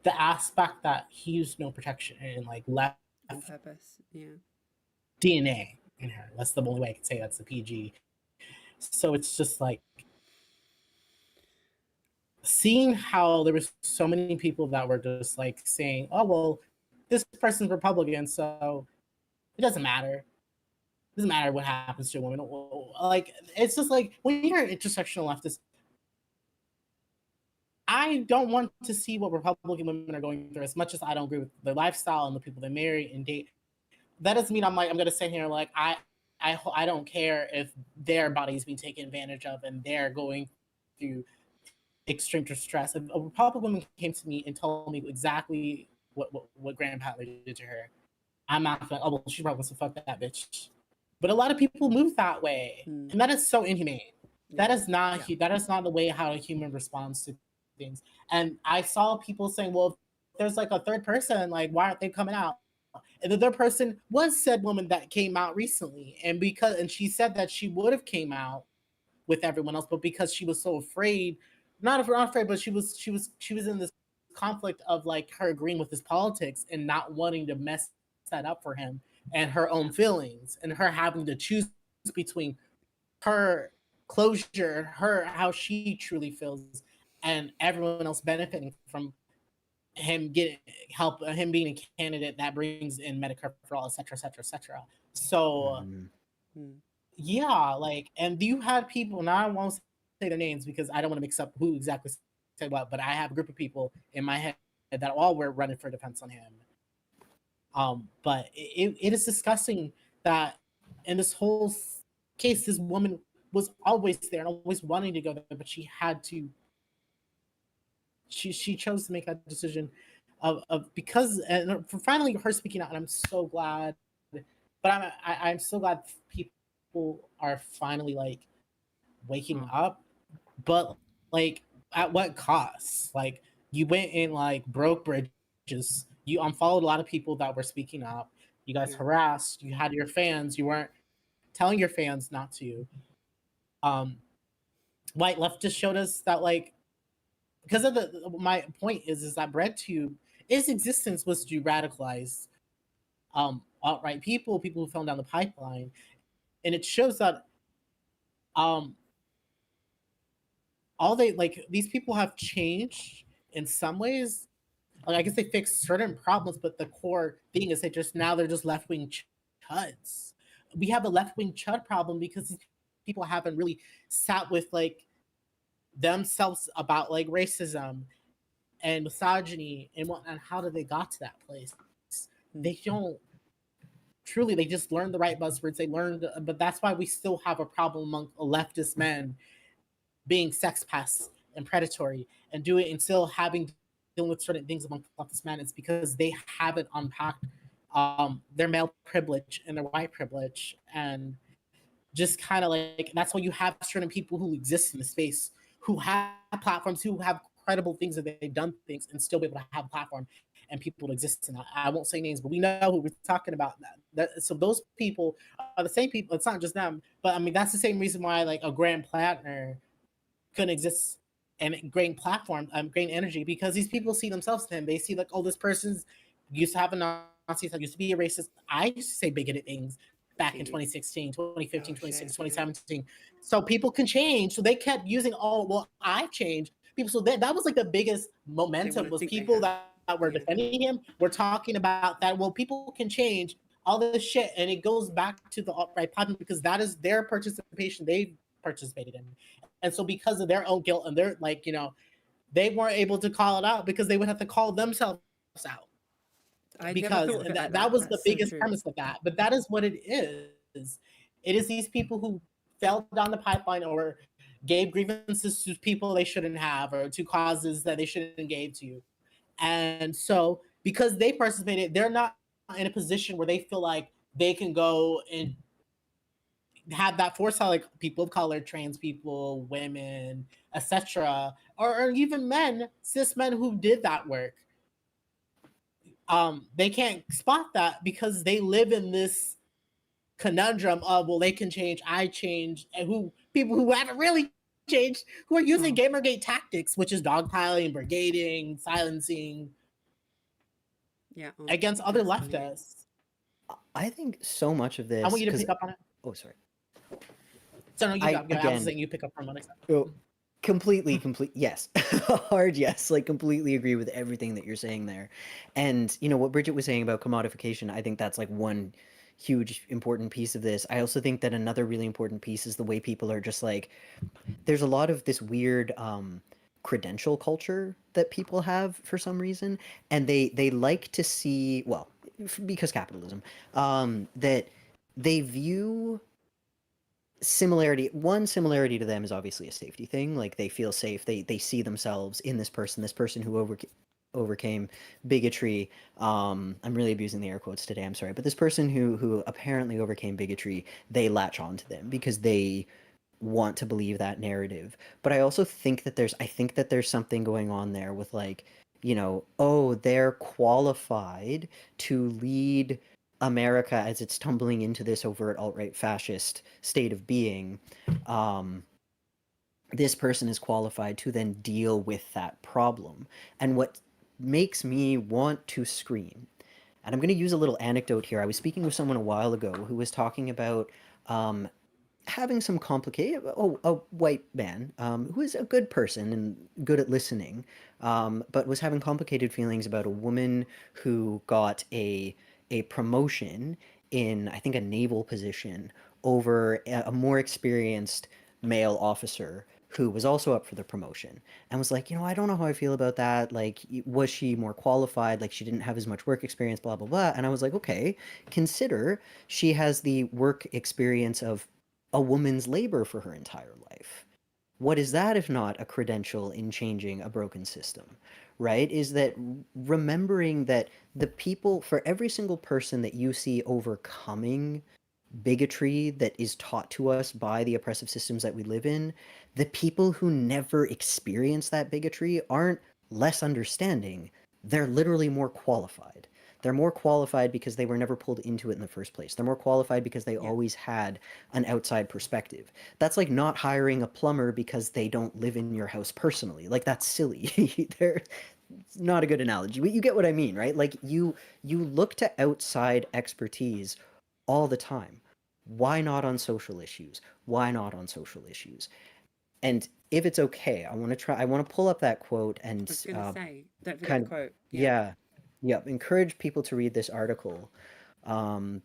aspect that he used no protection and like left on purpose. Yeah. DNA in her. That's the only way I can say that's the PG. So it's just like seeing how there was so many people that were just like saying, oh well, this person's Republican, so it doesn't matter. It doesn't matter what happens to a woman. Like, it's just like when you're an intersectional leftist, I don't want to see what Republican women are going through as much as I don't agree with their lifestyle and the people they marry and date. That doesn't mean I'm going to sit here like I don't care if their body's being taken advantage of and they're going through extreme distress. If a Republican woman came to me and told me exactly what Graham Patler did to her, I'm not going, oh, well, she probably wants to fuck that bitch. But a lot of people move that way. And that is so inhumane. Yeah. That is not the way how a human responds to things. And I saw people saying, well, if there's like a third person, like, why aren't they coming out? And the third person was said woman that came out recently. And she said that she would have came out with everyone else, but because she was so afraid, not afraid, but she was in this conflict of like her agreeing with his politics and not wanting to mess that up for him and her own feelings and her having to choose between her closure, her how she truly feels, and everyone else benefiting from him getting help, him being a candidate that brings in Medicare for all, etc., etc., etc. So, yeah, like, and you had people, and I won't say their names because I don't want to mix up who exactly said what, but I have a group of people in my head that all were running for defense on him. But it is disgusting that in this whole case, this woman was always there and always wanting to go there, but she had to. She chose to make that decision of because, and for finally her speaking out, and I'm so glad. But I'm so glad people are finally like waking up, but like at what cost? Like you went and like broke bridges. You unfollowed a lot of people that were speaking up. You guys harassed. You had your fans. You weren't telling your fans not to. White left just showed us that like because of my point is that BreadTube, its existence was to radicalize alt-right people who fell down the pipeline, and it shows that all they like these people have changed in some ways. Like I guess they fixed certain problems, but the core thing is they're just left-wing chuds. We have a left-wing chud problem because these people haven't really sat with like themselves about like racism and misogyny and whatnot. How did they got to that place? They don't truly. They just learned the right buzzwords. They learned, but that's why we still have a problem among leftist men being sex pests and predatory and doing and still dealing with certain things among leftist men. It's because they haven't unpacked their male privilege and their white privilege, and just kind of like that's why you have certain people who exist in the space who have platforms, who have credible things that they've done things and still be able to have a platform and people to exist in that. I won't say names, but we know who we're talking about. So those people are the same people. It's not just them, but I mean that's the same reason why like a Graham Platner couldn't exist and gain platform, gain energy, because these people see themselves in him. They see like, oh, this person's used to have a Nazi, used to be a racist. I used to say bigoted things back in 2016, 2015, 2016, 2017. So people can change. So they kept using, oh, well, I've changed. People, so that was like the biggest momentum, was people that were defending him. We're talking about that. Well, people can change all this shit, and it goes back to the alt-right platform, because that is their participation. They participated in, and so because of their own guilt and their, like, they weren't able to call it out, because they would have to call themselves out. Because that was the biggest premise of that. But that is what it is. It is these people who fell down the pipeline or gave grievances to people they shouldn't have, or to causes that they shouldn't give to. And so because they participated, they're not in a position where they feel like they can go and have that foresight, like people of color, trans people, women, etc., or even men, cis men who did that work. They can't spot that, because they live in this conundrum of, well, they can change, I change, and people who haven't really changed, who are using Gamergate tactics, which is dogpiling, brigading, silencing, against other leftists. I think so much of this. I want you to pick up on it. Oh, sorry. So no, I was saying you pick up on it. Completely, yes. Hard yes. Like, completely agree with everything that you're saying there. And, what Bridget was saying about commodification, I think that's like one huge important piece of this. I also think that another really important piece is the way people are just like, there's a lot of this weird credential culture that people have for some reason, and they like to see, well, because capitalism, that they view similarity to them is obviously a safety thing. Like, they feel safe, they see themselves in this person who overcame bigotry. I'm really abusing the air quotes today, I'm sorry, but this person who apparently overcame bigotry, they latch on to them because they want to believe that narrative. But I also think that there's something going on there with, like, oh, they're qualified to lead America as it's tumbling into this overt alt-right fascist state of being. This person is qualified to then deal with that problem. And what makes me want to scream, and I'm going to use a little anecdote here. I was speaking with someone a while ago who was talking about having some complicated, a white man who is a good person and good at listening, but was having complicated feelings about a woman who got a promotion in, I think, a naval position over a more experienced male officer who was also up for the promotion, and was like, I don't know how I feel about that. Like, was she more qualified? Like, she didn't have as much work experience, blah, blah, blah. And I was like, okay, consider she has the work experience of a woman's labor for her entire life. What is that if not a credential in changing a broken system, right? Is that remembering that the people, for every single person that you see overcoming bigotry that is taught to us by the oppressive systems that we live in, the people who never experience that bigotry aren't less understanding. They're literally more qualified. They're more qualified because they were never pulled into it in the first place. They're more qualified because they always had an outside perspective. That's like not hiring a plumber because they don't live in your house personally. Like, that's silly. It's not a good analogy. You get what I mean, right? Like, you look to outside expertise all the time. Why not on social issues? Why not on social issues? And if it's okay, I want to pull up that quote and I was going to say, don't forget the quote. Encourage people to read this article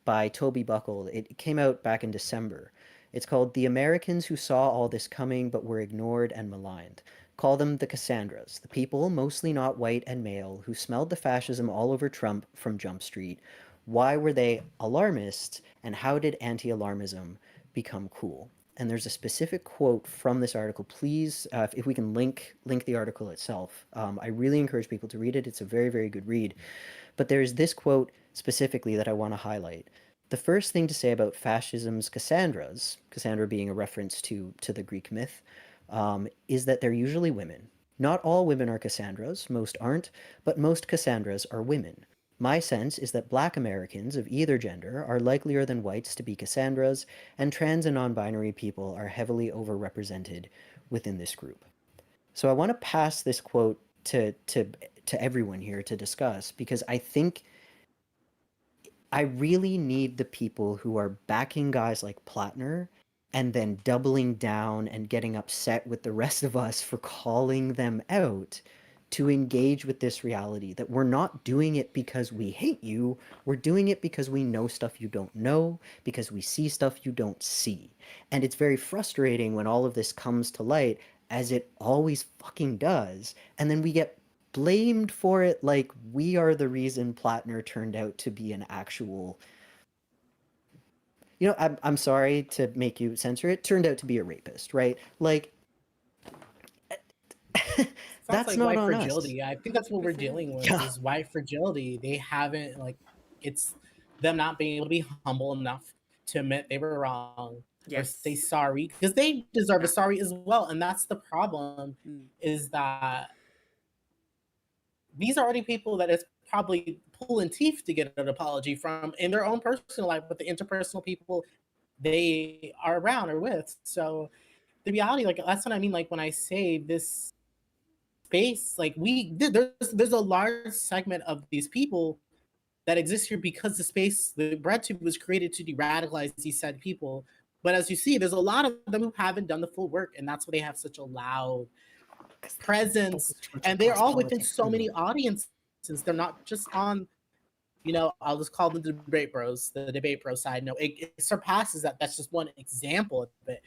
by Toby Buckle. It came out back in December. It's called "The Americans Who Saw All This Coming But Were Ignored and Maligned." Call them the Cassandras, the people, mostly not white and male, who smelled the fascism all over Trump from Jump Street. Why were they alarmists, and how did anti-alarmism become cool? And there's a specific quote from this article. Please, if we can link the article itself. I really encourage people to read it. It's a very, very good read. But there's this quote specifically that I want to highlight. The first thing to say about fascism's Cassandras, Cassandra being a reference to the Greek myth, is that they're usually women. Not all women are Cassandras, most aren't, but most Cassandras are women. My sense is that Black Americans of either gender are likelier than whites to be Cassandras, and trans and non-binary people are heavily overrepresented within this group. So I want to pass this quote to everyone here to discuss, because I think I really need the people who are backing guys like Platner and then doubling down and getting upset with the rest of us for calling them out to engage with this reality that we're not doing it because we hate you. We're doing it because we know stuff you don't know, because we see stuff you don't see. And it's very frustrating when all of this comes to light, as it always fucking does. And then we get blamed for it like we are the reason Platner turned out to be an actual... I'm sorry to make you censor it, turned out to be a rapist, right? Like, Sounds that's like not white on us. fragility. I think that's what we're dealing with Yeah. is white fragility. They haven't, like, it's them not being able to be humble enough to admit they were wrong or say sorry, because they deserve a sorry as well. And that's the problem, is that these are already people that it's probably pulling teeth to get an apology from in their own personal life with the interpersonal people they are around or with. So the reality, like, that's what I mean. Like, when I say this space, like, there's a large segment of these people that exist here because the bread tube was created to de-radicalize these said people. But as you see, there's a lot of them who haven't done the full work, and that's why they have such a loud presence, and they're all within so many audiences. They're not just on, I'll just call them the debate bro side. No, it surpasses that. That's just one example of it.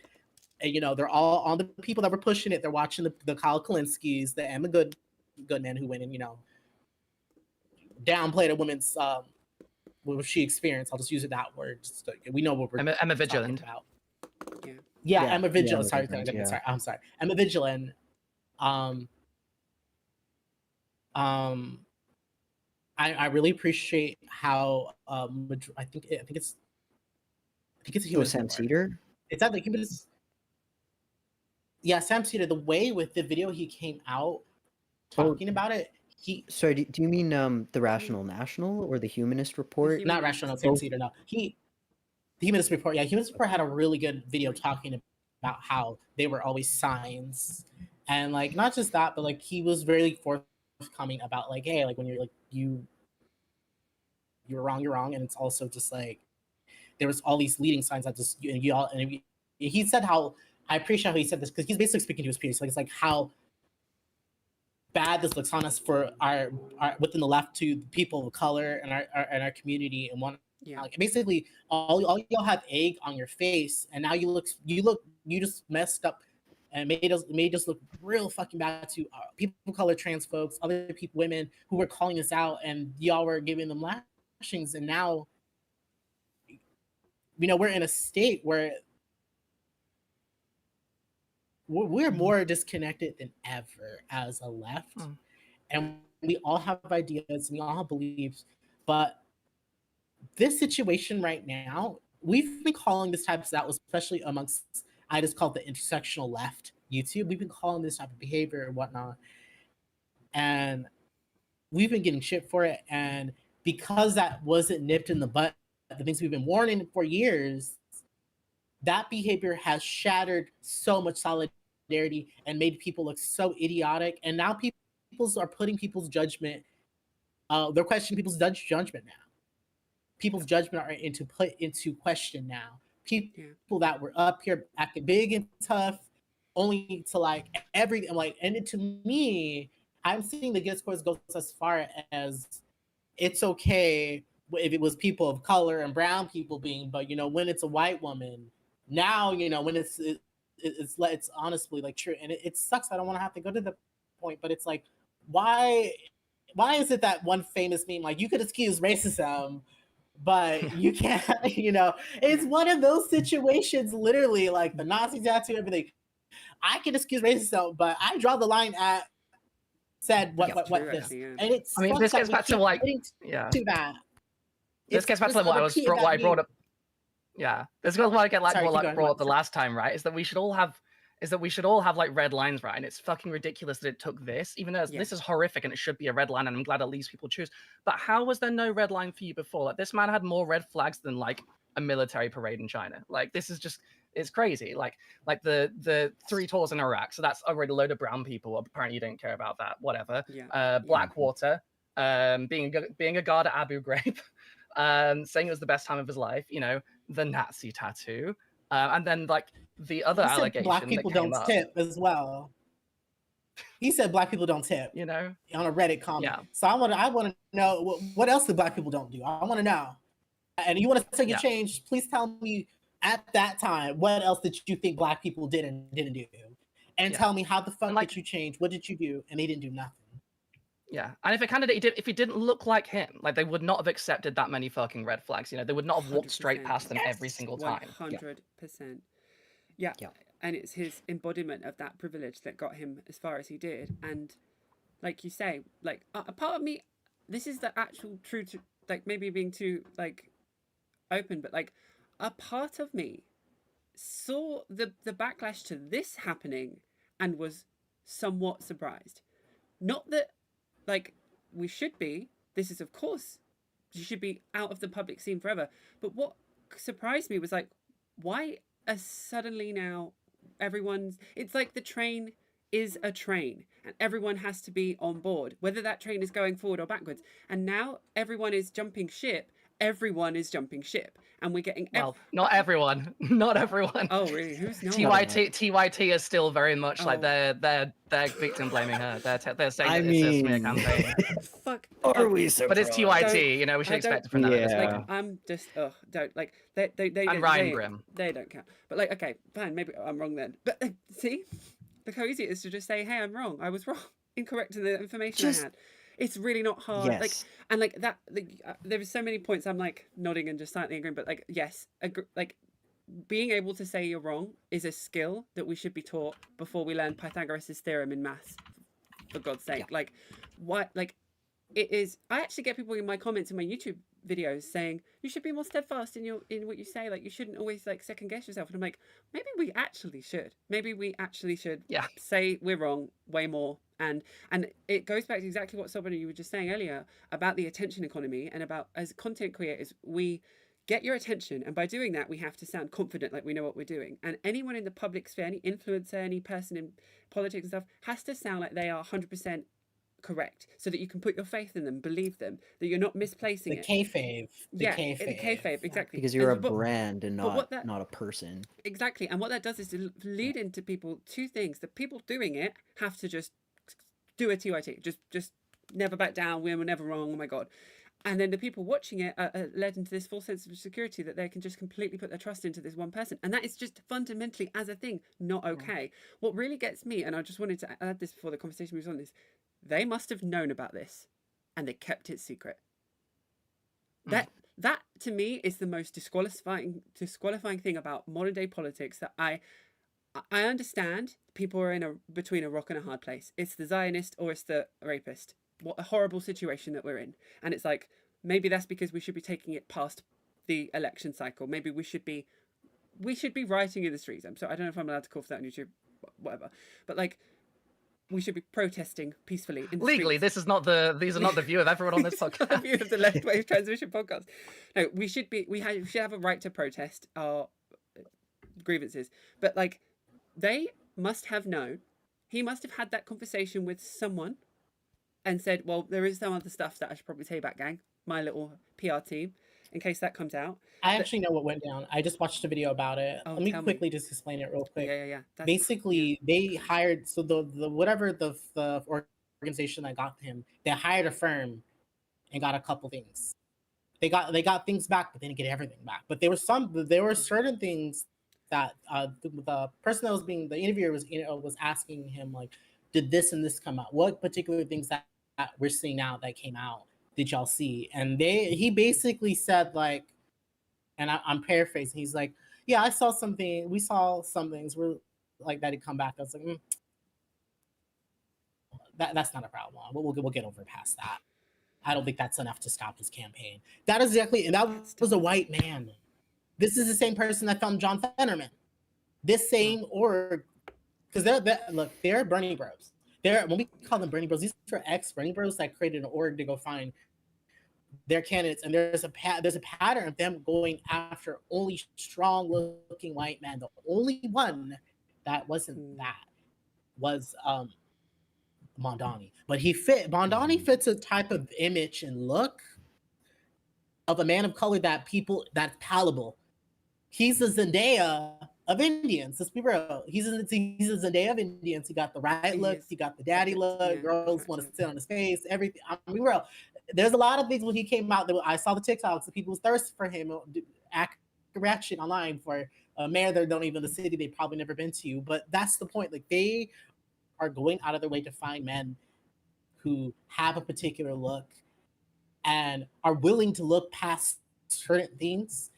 And they're all on the people that were pushing it. They're watching the Kyle Kalinskis, the Emma Goodman, who went and downplayed a woman's what she experienced. I'll just use it that word. We know what we're Emma Vigilant about. Yeah, Emma Vigilant. Yeah, Sorry, I'm sorry. Emma Vigilant. I really appreciate how I think it's a human. Sam Cedar. It's not the humanist. Yeah, Sam Cedar. The way with the video he came out talking about it. Sorry, do you mean the Rational National or the Humanist Report? Not Rational, Sam Cedar. No, the Humanist Report. Yeah, Humanist Report had a really good video talking about how they were always signs, and like not just that, but like he was very forthcoming about like, hey, like when you're like you're wrong, and it's also just like there was all these leading signs that just he said how I appreciate how he said this, because he's basically speaking to his peers. Like, it's like how bad this looks on us for our within the left, to the people of color and our community, and one. Yeah. Like, basically, all y'all have egg on your face, and now you just messed up and made us look real fucking bad to people of color, trans folks, other people, women who were calling us out, and y'all were giving them lashings, and now we're in a state where we're more disconnected than ever as a left, and we all have ideas and we all have beliefs, but this situation right now, we've been calling this type of stuff, especially amongst, I just call it the intersectional left YouTube. We've been calling this type of behavior and whatnot, and we've been getting shit for it. And because that wasn't nipped in the butt, the things we've been warning for years, that behavior has shattered so much solidarity and made people look so idiotic. And now people are putting people's judgment, they're questioning people's judgment now. People's judgment are put into question now. People that were up here acting big and tough, only to like everything. Like, and to me, I'm seeing the discourse goes as far as it's okay if it was people of color and brown people being, but when it's a white woman, now when it's honestly like true, and it sucks. I don't want to have to go to the point, but it's like, why is it that one famous meme, like, you could excuse racism, but you can't, it's one of those situations, literally, like the Nazi tattoo, everything. I can excuse racism, but I draw the line at said what this. And it's, I mean, this gets back to like, to that. This gets back to what I brought up. Yeah, this is what I get brought up the last time, right? Is that we should all have like red lines, right? And it's fucking ridiculous that it took this, even though this is horrific and it should be a red line, and I'm glad at least people choose. But how was there no red line for you before? Like, this man had more red flags than like a military parade in China. Like, this is just It's crazy. Like the 3 tours in Iraq. So that's already a load of brown people. Apparently you don't care about that. Whatever. Yeah. Blackwater, being a guard at Abu Ghraib, saying it was the best time of his life. You know, the Nazi tattoo, and then like the other He said allegation black people that came don't up. tip as well. He said black people don't tip. You know, on a Reddit comment. Yeah. So I want to know what else do black people don't do. I want to know. And you want to take a change? Please tell me at that time what else did you think black people did and didn't do, and tell me how the fuck did you change? What did you do? And they didn't do nothing. Yeah, and if a candidate if he didn't look like him, like they would not have accepted that many fucking red flags. You know, they would not have walked straight past them every single time. 100%. Yeah. And it's his embodiment of that privilege that got him as far as he did. And like you say, like a part of me, this is the actual true, like maybe being too like open, but like a part of me saw the backlash to this happening and was somewhat surprised. Not that like we should be, this is of course, you should be out of the public scene forever. But what surprised me was like, why suddenly now it's like the train is a train and everyone has to be on board, whether that train is going forward or backwards. And now everyone is jumping ship. And we're getting well, not everyone. Oh really? Who's not? TYT is still very much like they're victim blaming her. They're saying it's a smear campaign. Fuck. Are we surprised? But it's TYT, you know, we should expect it from that. Like, I'm just don't like they and Ryan Grimm. They don't count. But like, okay, fine, maybe I'm wrong then. But see, the how easy it is to just say, hey, I'm wrong. I was wrong. Incorrect in the information I had. It's really not hard. Yes. Like, and like that, there were so many points I'm like nodding and just silently agreeing. But like, yes, like being able to say you're wrong is a skill that we should be taught before we learn Pythagoras' theorem in maths. For God's sake, like, what? Like, it is. I actually get people in my comments in my YouTube videos saying you should be more steadfast in what you say. Like, you shouldn't always like second guess yourself. And I'm like, maybe we actually should. Say we're wrong way more. And it goes back to exactly what Sobran you were just saying earlier about the attention economy and about, as content creators, we get your attention, and by doing that we have to sound confident, like we know what we're doing. And anyone in the public sphere, any influencer, any person in politics and stuff, has to sound like they are 100% correct, so that you can put your faith in them, believe them, that you're not misplacing it. Kayfabe. The kayfabe, exactly. Because you're a brand and not a person. Exactly. And what that does is to lead into people two things. The people doing it have to just do a TYT, just never back down, we're never wrong, oh my God. And then the people watching it are led into this false sense of security that they can just completely put their trust into this one person. And that is just fundamentally, as a thing, not okay. What really gets me, and I just wanted to add this before the conversation moves on, is they must have known about this and they kept it secret. That to me is the most disqualifying thing about modern day politics, that I understand people are between a rock and a hard place. It's the Zionist or it's the rapist. What a horrible situation that we're in. And it's like, maybe that's because we should be taking it past the election cycle. Maybe we should be rioting in the streets. I don't know if I'm allowed to call for that on YouTube, whatever. But like, we should be protesting peacefully in the legally. streets. These are not the view of everyone on this podcast. The view of the Left Wave Transmission podcast. No, we should have a right to protest our grievances. But like, they must have known. He must have had that conversation with someone and said, well, there is some other stuff that I should probably tell you about, gang, my little PR team, in case that comes out. I actually know what went down. I just watched a video about it. Let me quickly just explain it real quick. Yeah. Basically, they hired, so the whatever the organization that got him, they hired a firm and got a couple things. They got things back, but they didn't get everything back. But there were certain things that the person that was the interviewer was asking him, like, did this and this come out? What particular things that we're seeing now that came out did y'all see? And he basically said, like, and I'm paraphrasing, he's like, yeah, we saw some things were like that had come back. I was like, that's not a problem. We'll get over past that. I don't think that's enough to stop his campaign. That is exactly, and that was a white man. This is the same person that filmed John Fetterman. This same org, because they're Bernie Bros. When we call them Bernie Bros, these are ex-Bernie Bros that created an org to go find their candidates, and there's a pattern of them going after only strong looking white men. The only one that wasn't that was Mondani, but Mondani fits a type of image and look of a man of color that's palatable. He's the Zendaya of Indians. Let's be real. He's a Zendaya of Indians. He got the right look. He got the daddy look. Girls want to sit on his face. Everything. I mean, real. There's a lot of things when he came out that I saw the TikToks. The people thirst for him. Reaction online for a mayor that don't even the city they've probably never been to. But that's the point. Like, they are going out of their way to find men who have a particular look and are willing to look past certain things.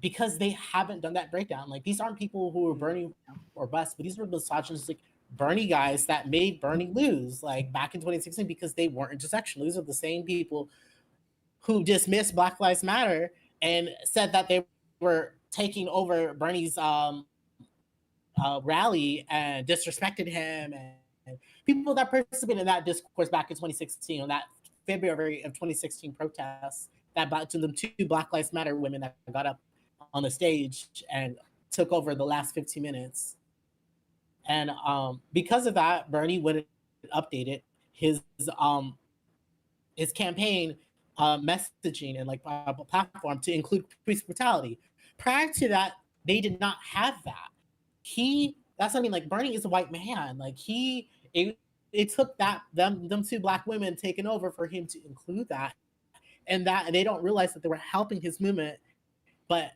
Because they haven't done that breakdown. Like, these aren't people who are Bernie or bust, but these were misogynistic Bernie guys that made Bernie lose, like, back in 2016, because they weren't intersectional. These are the same people who dismissed Black Lives Matter and said that they were taking over Bernie's rally and disrespected him, and people that participated in that discourse back in 2016, on that February of 2016 protests, that to them 2 Black Lives Matter women that got up on the stage and took over the last 15 minutes. And because of that, Bernie would updated his campaign messaging and like platform to include police brutality. Prior to that, they did not have that. That's what I mean. Like, Bernie is a white man. Like, it took them 2 Black women taking over for him to include that, and they don't realize that they were helping his movement. But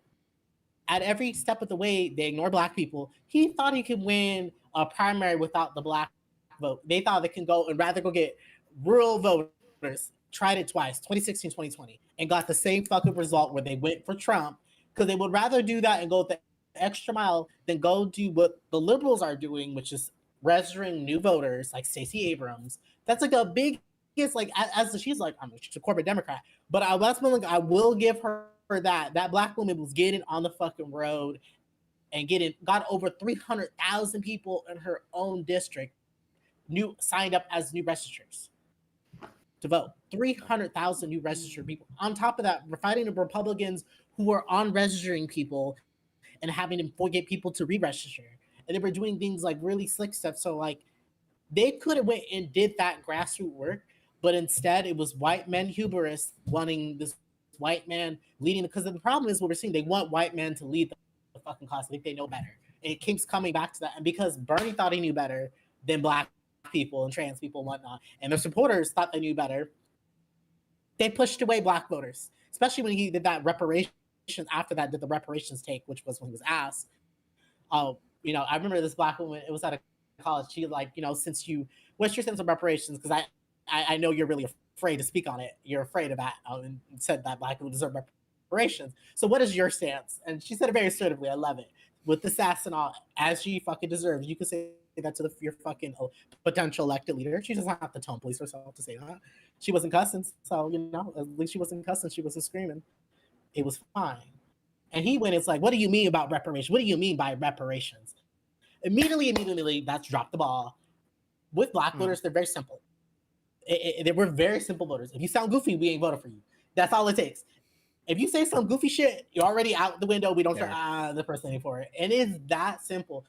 at every step of the way, they ignore Black people. He thought he could win a primary without the Black vote. They thought they can go and rather go get rural voters. Tried it twice, 2016, 2020, and got the same fucking result where they went for Trump, because they would rather do that and go the extra mile than go do what the liberals are doing, which is registering new voters like Stacey Abrams. That's like a big, it's like, she's like, she's a corporate Democrat, but I will give her that Black woman was getting on the fucking road and got over 300,000 people in her own district signed up as new registers to vote. 300,000 new registered people. On top of that, we're fighting the Republicans who are on registering people and having them get people to re-register. And they were doing things like really slick stuff. So like, they could have went and did that grassroots work, but instead it was white men hubris wanting this white man leading, because the problem is what we're seeing, they want white men to lead the fucking class. I think they know better. It keeps coming back to that. And because Bernie thought he knew better than Black people and trans people and whatnot, and their supporters thought they knew better, they pushed away Black voters, especially when he did that reparations. After that, did the reparations take, which was when he was asked. I remember this Black woman, it was at a college, she like, since what's your sense of reparations? Because I know you're really afraid to speak on it. You're afraid of that, and said that Black people deserve reparations. So what is your stance? And she said it very assertively. I love it. With the sass and all, as she fucking deserves. You can say that to your fucking potential elected leader. She doesn't have to tone police herself to say that. She wasn't cussing, so at least she wasn't cussing. She wasn't screaming. It was fine. And he went, it's like, what do you mean about reparations? What do you mean by reparations? Immediately, that's dropped the ball. With Black voters, they're very simple. They were very simple voters. If you sound goofy, we ain't voting for you. That's all it takes. If you say some goofy shit, you're already out the window. We don't say, the person ain't for it. And it's that simple.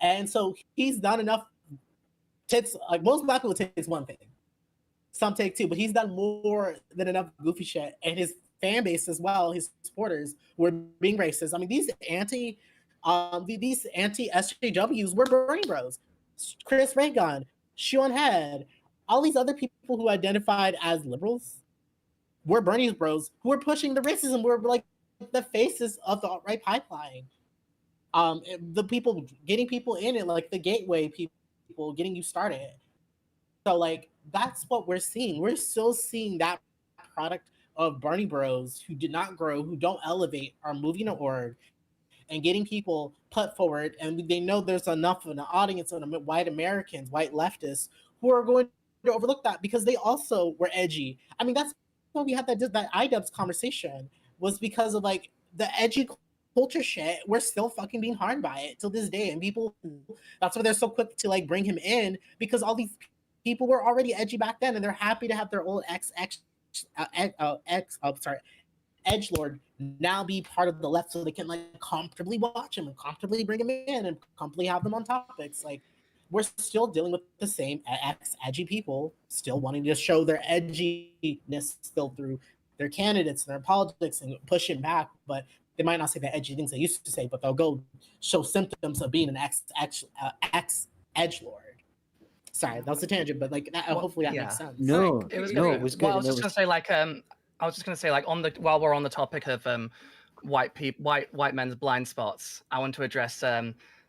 And so he's done enough. Like most Black people, takes one thing. Some take 2, but he's done more than enough goofy shit. And his fan base as well, his supporters, were being racist. I mean, these anti-SJWs were Bernie bros. Chris Reagan, Sean Head, all these other people who identified as liberals were Bernie's bros, who were pushing the racism, were like the faces of the alt-right pipeline. The people getting people in it, like the gateway people getting you started. So like, that's what we're seeing. We're still seeing that product of Bernie bros who did not grow, who don't elevate, are moving an org and getting people put forward. And they know there's enough of an audience of white Americans, white leftists, who are going to overlook that because they also were edgy. I mean, that's why we had that IDubbbz conversation, was because of like the edgy culture shit. We're still fucking being harmed by it till this day. And people, that's why they're so quick to like bring him in, because all these people were already edgy back then, and they're happy to have their old edgelord now be part of the left, so they can like comfortably watch him and comfortably bring him in and comfortably have them on topics. Like, we're still dealing with the same edgy people, still wanting to show their edginess still through their candidates and their politics and push it back, but they might not say the edgy things they used to say, but they'll go show symptoms of being an ex edgelord. Sorry, that was a tangent, but like hopefully that makes sense. No, it was no, good. it was good. Well, I and was there just gonna say like on the while we're on the topic of white men's blind spots, I want to address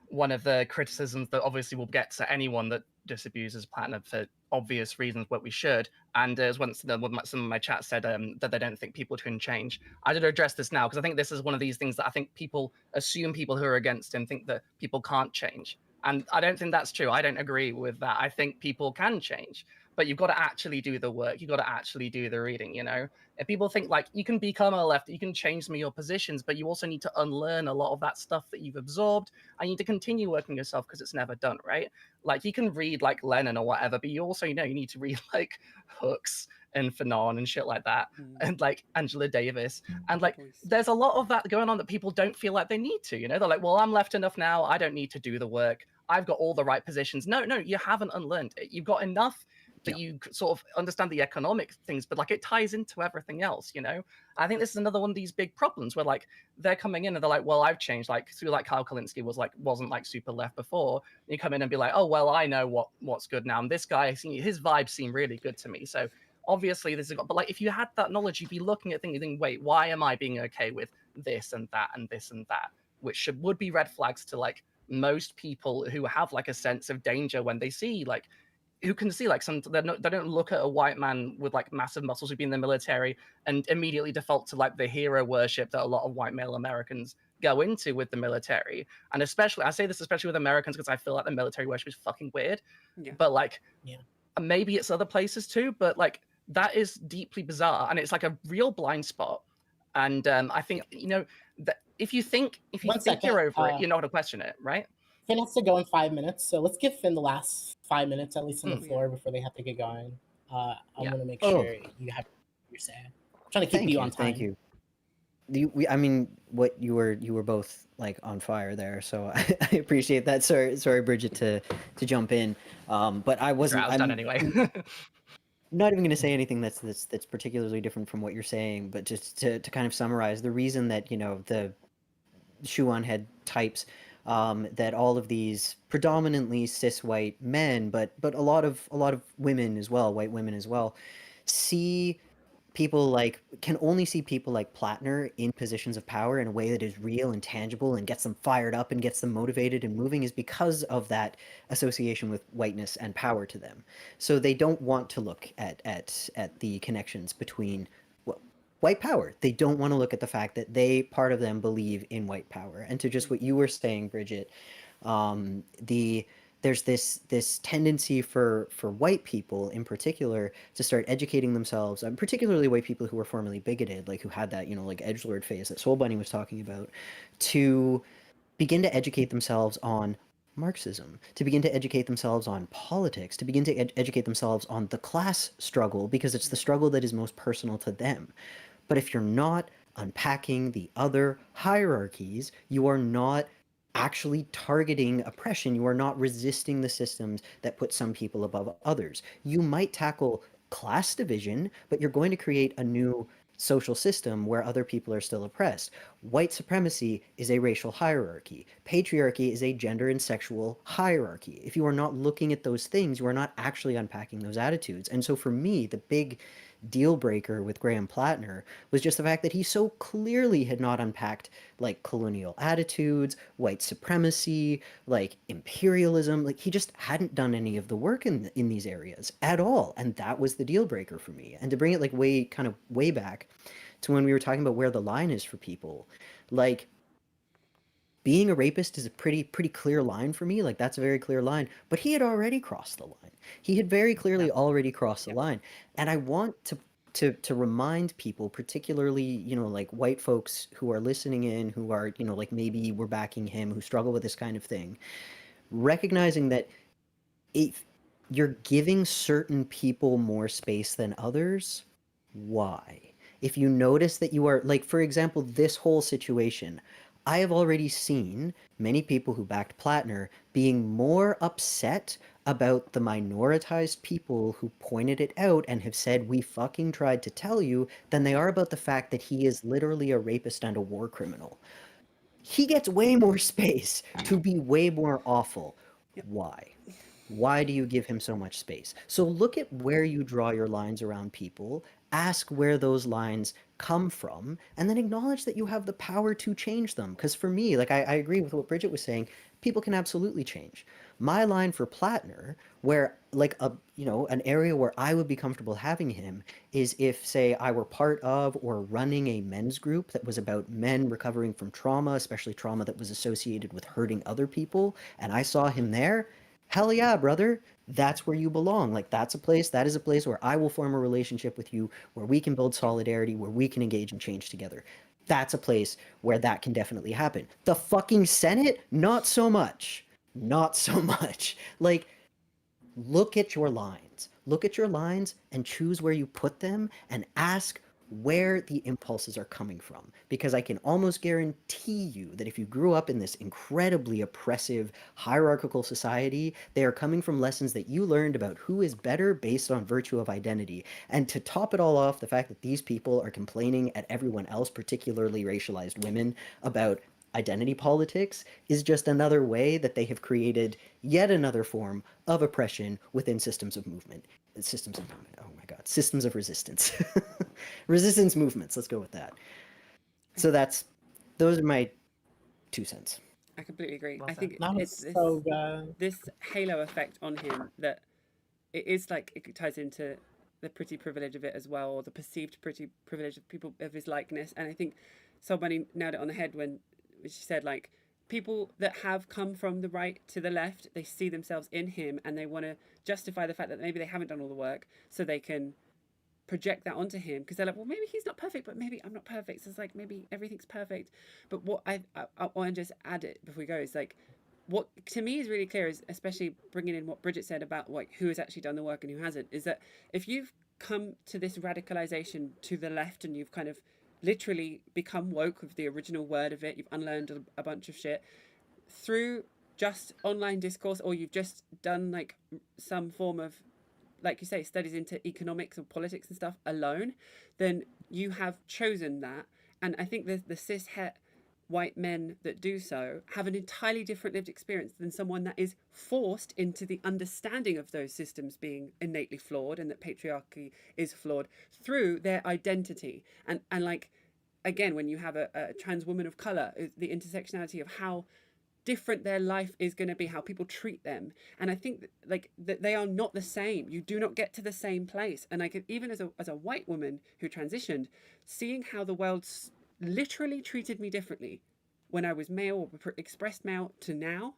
one of the criticisms that obviously will get to anyone that disabuses Platner for obvious reasons, what we should. And as once some of my chat said that they don't think people can change. I did address this now because I think this is one of these things that I think people assume people who are against him think that people can't change. And I don't think that's true. I don't agree with that. I think people can change, but you've got to actually do the work. You've got to actually do the reading, you know? If people think like you can become a left, you can change some of your positions, but you also need to unlearn a lot of that stuff that you've absorbed. And you need to continue working yourself because it's never done, right? Like you can read like Lenin or whatever, but you also, you know, you need to read like Hooks and Fanon and shit like that, and like Angela Davis. And like there's a lot of that going on that people don't feel like they need to, you know? They're like, well, I'm left enough now. I don't need to do the work. I've got all the right positions. No, you haven't unlearned it. You've got enough that you sort of understand the economic things, but like it ties into everything else, you know? I think this is another one of these big problems where like they're coming in and they're like, well, I've changed. Like through like Kyle Kalinske wasn't like super left before. And you come in and be like, oh, well, I know what's good now. And this guy, his vibes seem really good to me. So obviously this is, but like if you had that knowledge, you'd be looking at things and thinking, wait, why am I being okay with this and that and this and that? Which would be red flags to like most people who have like a sense of danger when they see like who can see like they don't look at a white man with like massive muscles who've been in the military and immediately default to like the hero worship that a lot of white male Americans go into with the military. And especially I say this especially with Americans because I feel like the military worship is fucking weird. But like maybe it's other places too, but like that is deeply bizarre and it's like a real blind spot. And I think you know that if you think you're over it, you're not going to question it, right? Finn has to go in 5 minutes, so let's give Finn the last 5 minutes at least on the floor before they have to get going. I'm going to make sure you have your say. I'm trying to keep you on time. Thank you. I mean, what you were both like on fire there, so I appreciate that. Sorry, Bridget, to jump in, but I wasn't. I was done anyway. Not even going to say anything that's particularly different from what you're saying, but just to kind of summarize the reason that you know the Shuan head types. That all of these predominantly cis white men, but a lot of women as well, white women as well, can only see people like Platner in positions of power in a way that is real and tangible and gets them fired up and gets them motivated and moving is because of that association with whiteness and power to them. So they don't want to look at the connections between white power. They don't want to look at the fact that part of them believe in white power. And to just what you were saying, Bridget, there's this tendency for white people in particular to start educating themselves, particularly white people who were formerly bigoted, like who had that, you know, like edgelord phase that Soul Bunny was talking about, to begin to educate themselves on Marxism, to begin to educate themselves on politics, to begin to educate themselves on the class struggle, because it's the struggle that is most personal to them. But if you're not unpacking the other hierarchies, you are not actually targeting oppression. You are not resisting the systems that put some people above others. You might tackle class division, but you're going to create a new social system where other people are still oppressed. White supremacy is a racial hierarchy. Patriarchy is a gender and sexual hierarchy. If you are not looking at those things, you are not actually unpacking those attitudes. And so for me, the big deal breaker with Graham Platner was just the fact that he so clearly had not unpacked like colonial attitudes, white supremacy, like imperialism. Like he just hadn't done any of the work in these areas at all. And that was the deal breaker for me. And to bring it like way back to when we were talking about where the line is for people, like being a rapist is a pretty clear line for me. Like that's a very clear line, but he had already crossed the line. He had very clearly already crossed the line. And I want to remind people, particularly, you know, like white folks who are listening in, who are, you know, like maybe we're backing him, who struggle with this kind of thing, recognizing that you're giving certain people more space than others. Why? If you notice that you are, like, for example, this whole situation, I have already seen many people who backed Platner being more upset about the minoritized people who pointed it out and have said, we fucking tried to tell you, than they are about the fact that he is literally a rapist and a war criminal. He gets way more space to be way more awful. Yep. Why? Why do you give him so much space? So look at where you draw your lines around people, ask where those lines come from, and then acknowledge that you have the power to change them. Because for me, like I agree with what Bridget was saying, people can absolutely change. My line for Platner, where like an area where I would be comfortable having him is if, say, I were part of or running a men's group that was about men recovering from trauma, especially trauma that was associated with hurting other people, and I saw him there. Hell yeah, brother. That's where you belong. Like that is a place where I will form a relationship with you, where we can build solidarity, where we can engage and change together. That's a place where that can definitely happen. The fucking Senate, not so much. Not so much. Like, look at your lines. Look at your lines and choose where you put them and ask where the impulses are coming from. Because I can almost guarantee you that if you grew up in this incredibly oppressive, hierarchical society, they are coming from lessons that you learned about who is better based on virtue of identity. And to top it all off, the fact that these people are complaining at everyone else, particularly racialized women, about identity politics is just another way that they have created yet another form of oppression within systems of movement. Systems of movement. Oh my God. Systems of resistance. Resistance movements. Let's go with that. So those are my 2 cents. I completely agree. Well I said. think That it's was so good. this halo effect on him that it is like it ties into the pretty privilege of it as well, or the perceived pretty privilege of people of his likeness. And I think somebody nailed it on the head when she said, like, people that have come from the right to the left, they see themselves in him and they want to justify the fact that maybe they haven't done all the work so they can project that onto him, because they're like, well, maybe he's not perfect, but maybe I'm not perfect, so it's like maybe everything's perfect. But what I want to just add it before we go is like, what to me is really clear is, especially bringing in what Bridget said about like who has actually done the work and who hasn't, is that if you've come to this radicalization to the left and you've kind of literally become woke with the original word of it, you've unlearned a bunch of shit through just online discourse, or you've just done like some form of, like you say, studies into economics or politics and stuff alone, then you have chosen that. And I think the cis het white men that do so have an entirely different lived experience than someone that is forced into the understanding of those systems being innately flawed and that patriarchy is flawed through their identity. And like, again, when you have a trans woman of color, the intersectionality of how different their life is going to be, how people treat them. And I think that they are not the same. You do not get to the same place. And I could, even as a white woman who transitioned, seeing how the world literally treated me differently when I was male or expressed male to now,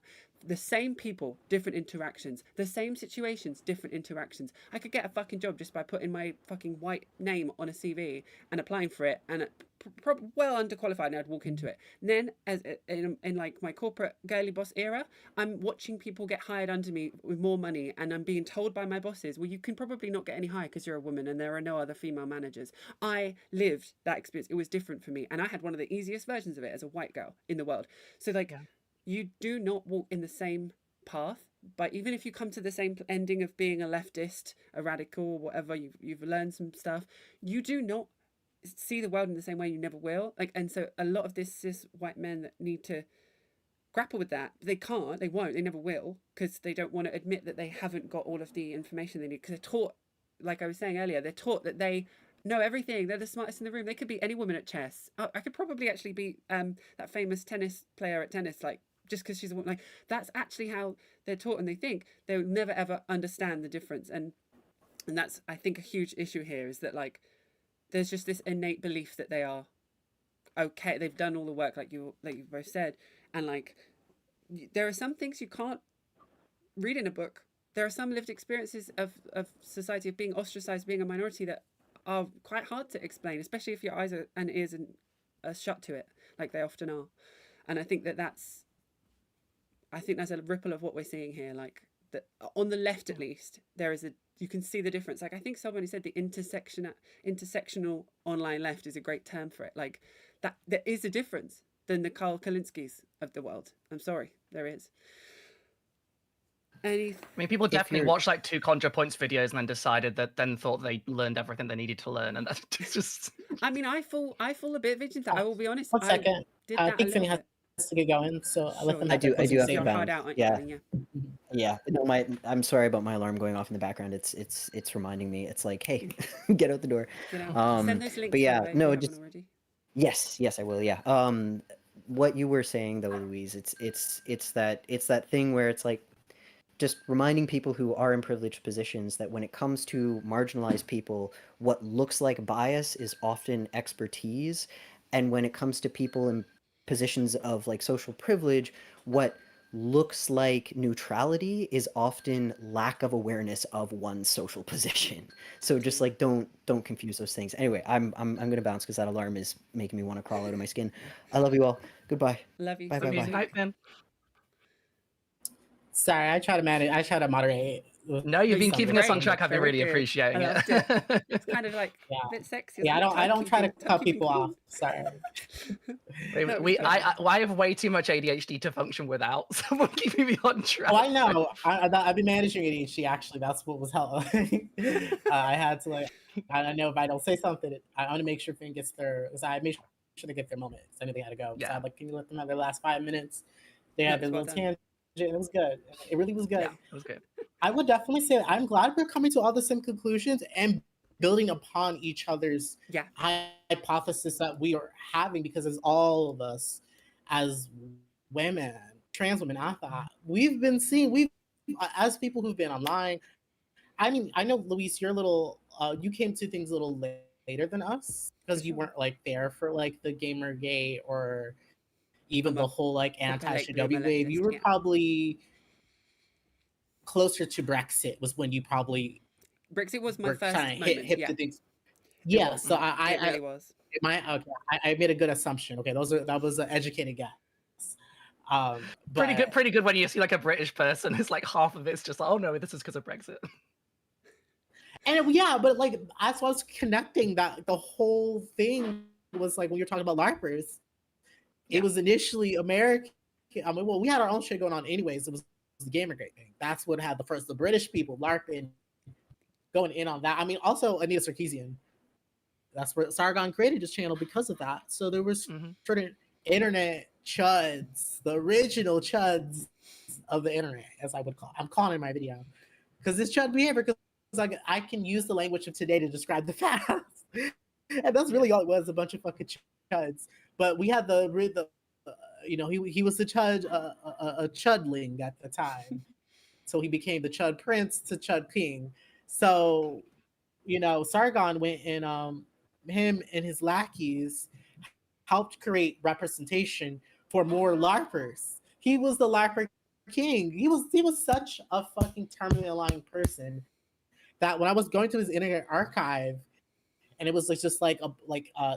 the same people, different interactions, the same situations, different interactions. I could get a fucking job just by putting my fucking white name on a CV and applying for it, and well underqualified, and I'd walk into it. And then, as in like my corporate girly boss era, I'm watching people get hired under me with more money, and I'm being told by my bosses, well, you can probably not get any higher because you're a woman and there are no other female managers. I lived that experience. It was different for me, and I had one of the easiest versions of it as a white girl in the world. So like, you do not walk in the same path, but even if you come to the same ending of being a leftist, a radical, whatever, you've learned some stuff, you do not see the world in the same way. You never will. Like, and so a lot of this cis white men that need to grapple with that, they can't, they won't, they never will, because they don't want to admit that they haven't got all of the information they need, because they're taught, like I was saying earlier, they're taught that they know everything, they're the smartest in the room, they could be any woman at chess. I could probably actually be that famous tennis player at tennis, like, just because she's a woman. Like, that's actually how they're taught, and they think they'll never ever understand the difference. And that's, I think, a huge issue here, is that like there's just this innate belief that they are okay, they've done all the work, like you both said, and like there are some things you can't read in a book. There are some lived experiences of society, of being ostracized, being a minority, that are quite hard to explain, especially if your eyes and ears are shut to it, like they often are. And I think that's a ripple of what we're seeing here. Like, that on the left at least there is you can see the difference. Like I think somebody said the intersectional online left is a great term for it. Like that there is a difference than the Carl Kalinskis of the world. I'm sorry, there is. I mean, people definitely watched like 2 ContraPoints videos and then decided that, then thought they learned everything they needed to learn, and that's just. I mean, I fall a bit victim to that. I will be honest. 1 second. I think Finny has to get going, so I'll let them I do have to You're hard bounce. out, aren't Yeah. you? Yeah. No, I'm sorry about my alarm going off in the background. It's reminding me. It's like, hey, get out the door. You know, send those links. But yeah, by the way, no, if you just haven't already. yes, I will. Yeah. What you were saying though, Louise, it's that thing where it's like, just reminding people who are in privileged positions that when it comes to marginalized people, what looks like bias is often expertise. And when it comes to people in positions of like social privilege, what looks like neutrality is often lack of awareness of one's social position. So just like don't confuse those things. Anyway, I'm gonna bounce because that alarm is making me want to crawl out of my skin. I love you all. Goodbye. Love you. Bye, Some bye, music bye. night, man. Sorry, I try to moderate. No, you've been keeping us on Great. track. I've been Very really good. appreciating I loved it. It's kind of like Yeah. a bit sexy. Yeah, I don't try to cut people off. Sorry. I have way too much ADHD to function without someone keeping me on track. Oh, I know. I've been managing ADHD. Actually, that's what was hell. I had to I know if I don't say something, I want to make sure Finn gets I make sure they get their moment. I knew they had to go. Yeah. So can you let them have their last 5 minutes? They had their well little done. tangent. It was good. It really was good. Yeah, it was good. I would definitely say I'm glad we're coming to all the same conclusions and building upon each other's hypothesis that we are having, because as all of us as women, trans women, I thought we've as people who've been online. I mean, I know, Luis, you're a little you came to things a little later than us because you weren't like there for like the Gamergate or even the whole like anti-Shinobi wave. You were probably closer to Brexit was when you probably Brexit was my first moment. hit the things. Yeah, so it really was. I made a good assumption. Okay, that was an educated guess. Pretty good when you see like a British person who's like half of it's just like, oh no, this is because of Brexit. And but like as I was connecting that the whole thing was like when you're talking about LARPers, it was initially American. I mean, well, we had our own shit going on anyways. It was the Gamergate thing. That's what had the British people LARPing, going in on that. I mean, also Anita Sarkeesian. That's where Sargon created his channel because of that. So there was certain internet chuds, the original chuds of the internet, as I would call. I'm calling in my video because it's chud behavior. Because like I can use the language of today to describe the past, and that's really all it was—a bunch of fucking chuds. But we had he was the chud, a chudling at the time, so he became the chud prince to chud king. So, Sargon went and him and his lackeys helped create representation for more LARPers. He was the LARPer king. He was such a fucking terminally aligned person that when I was going through his internet archive, and it was just like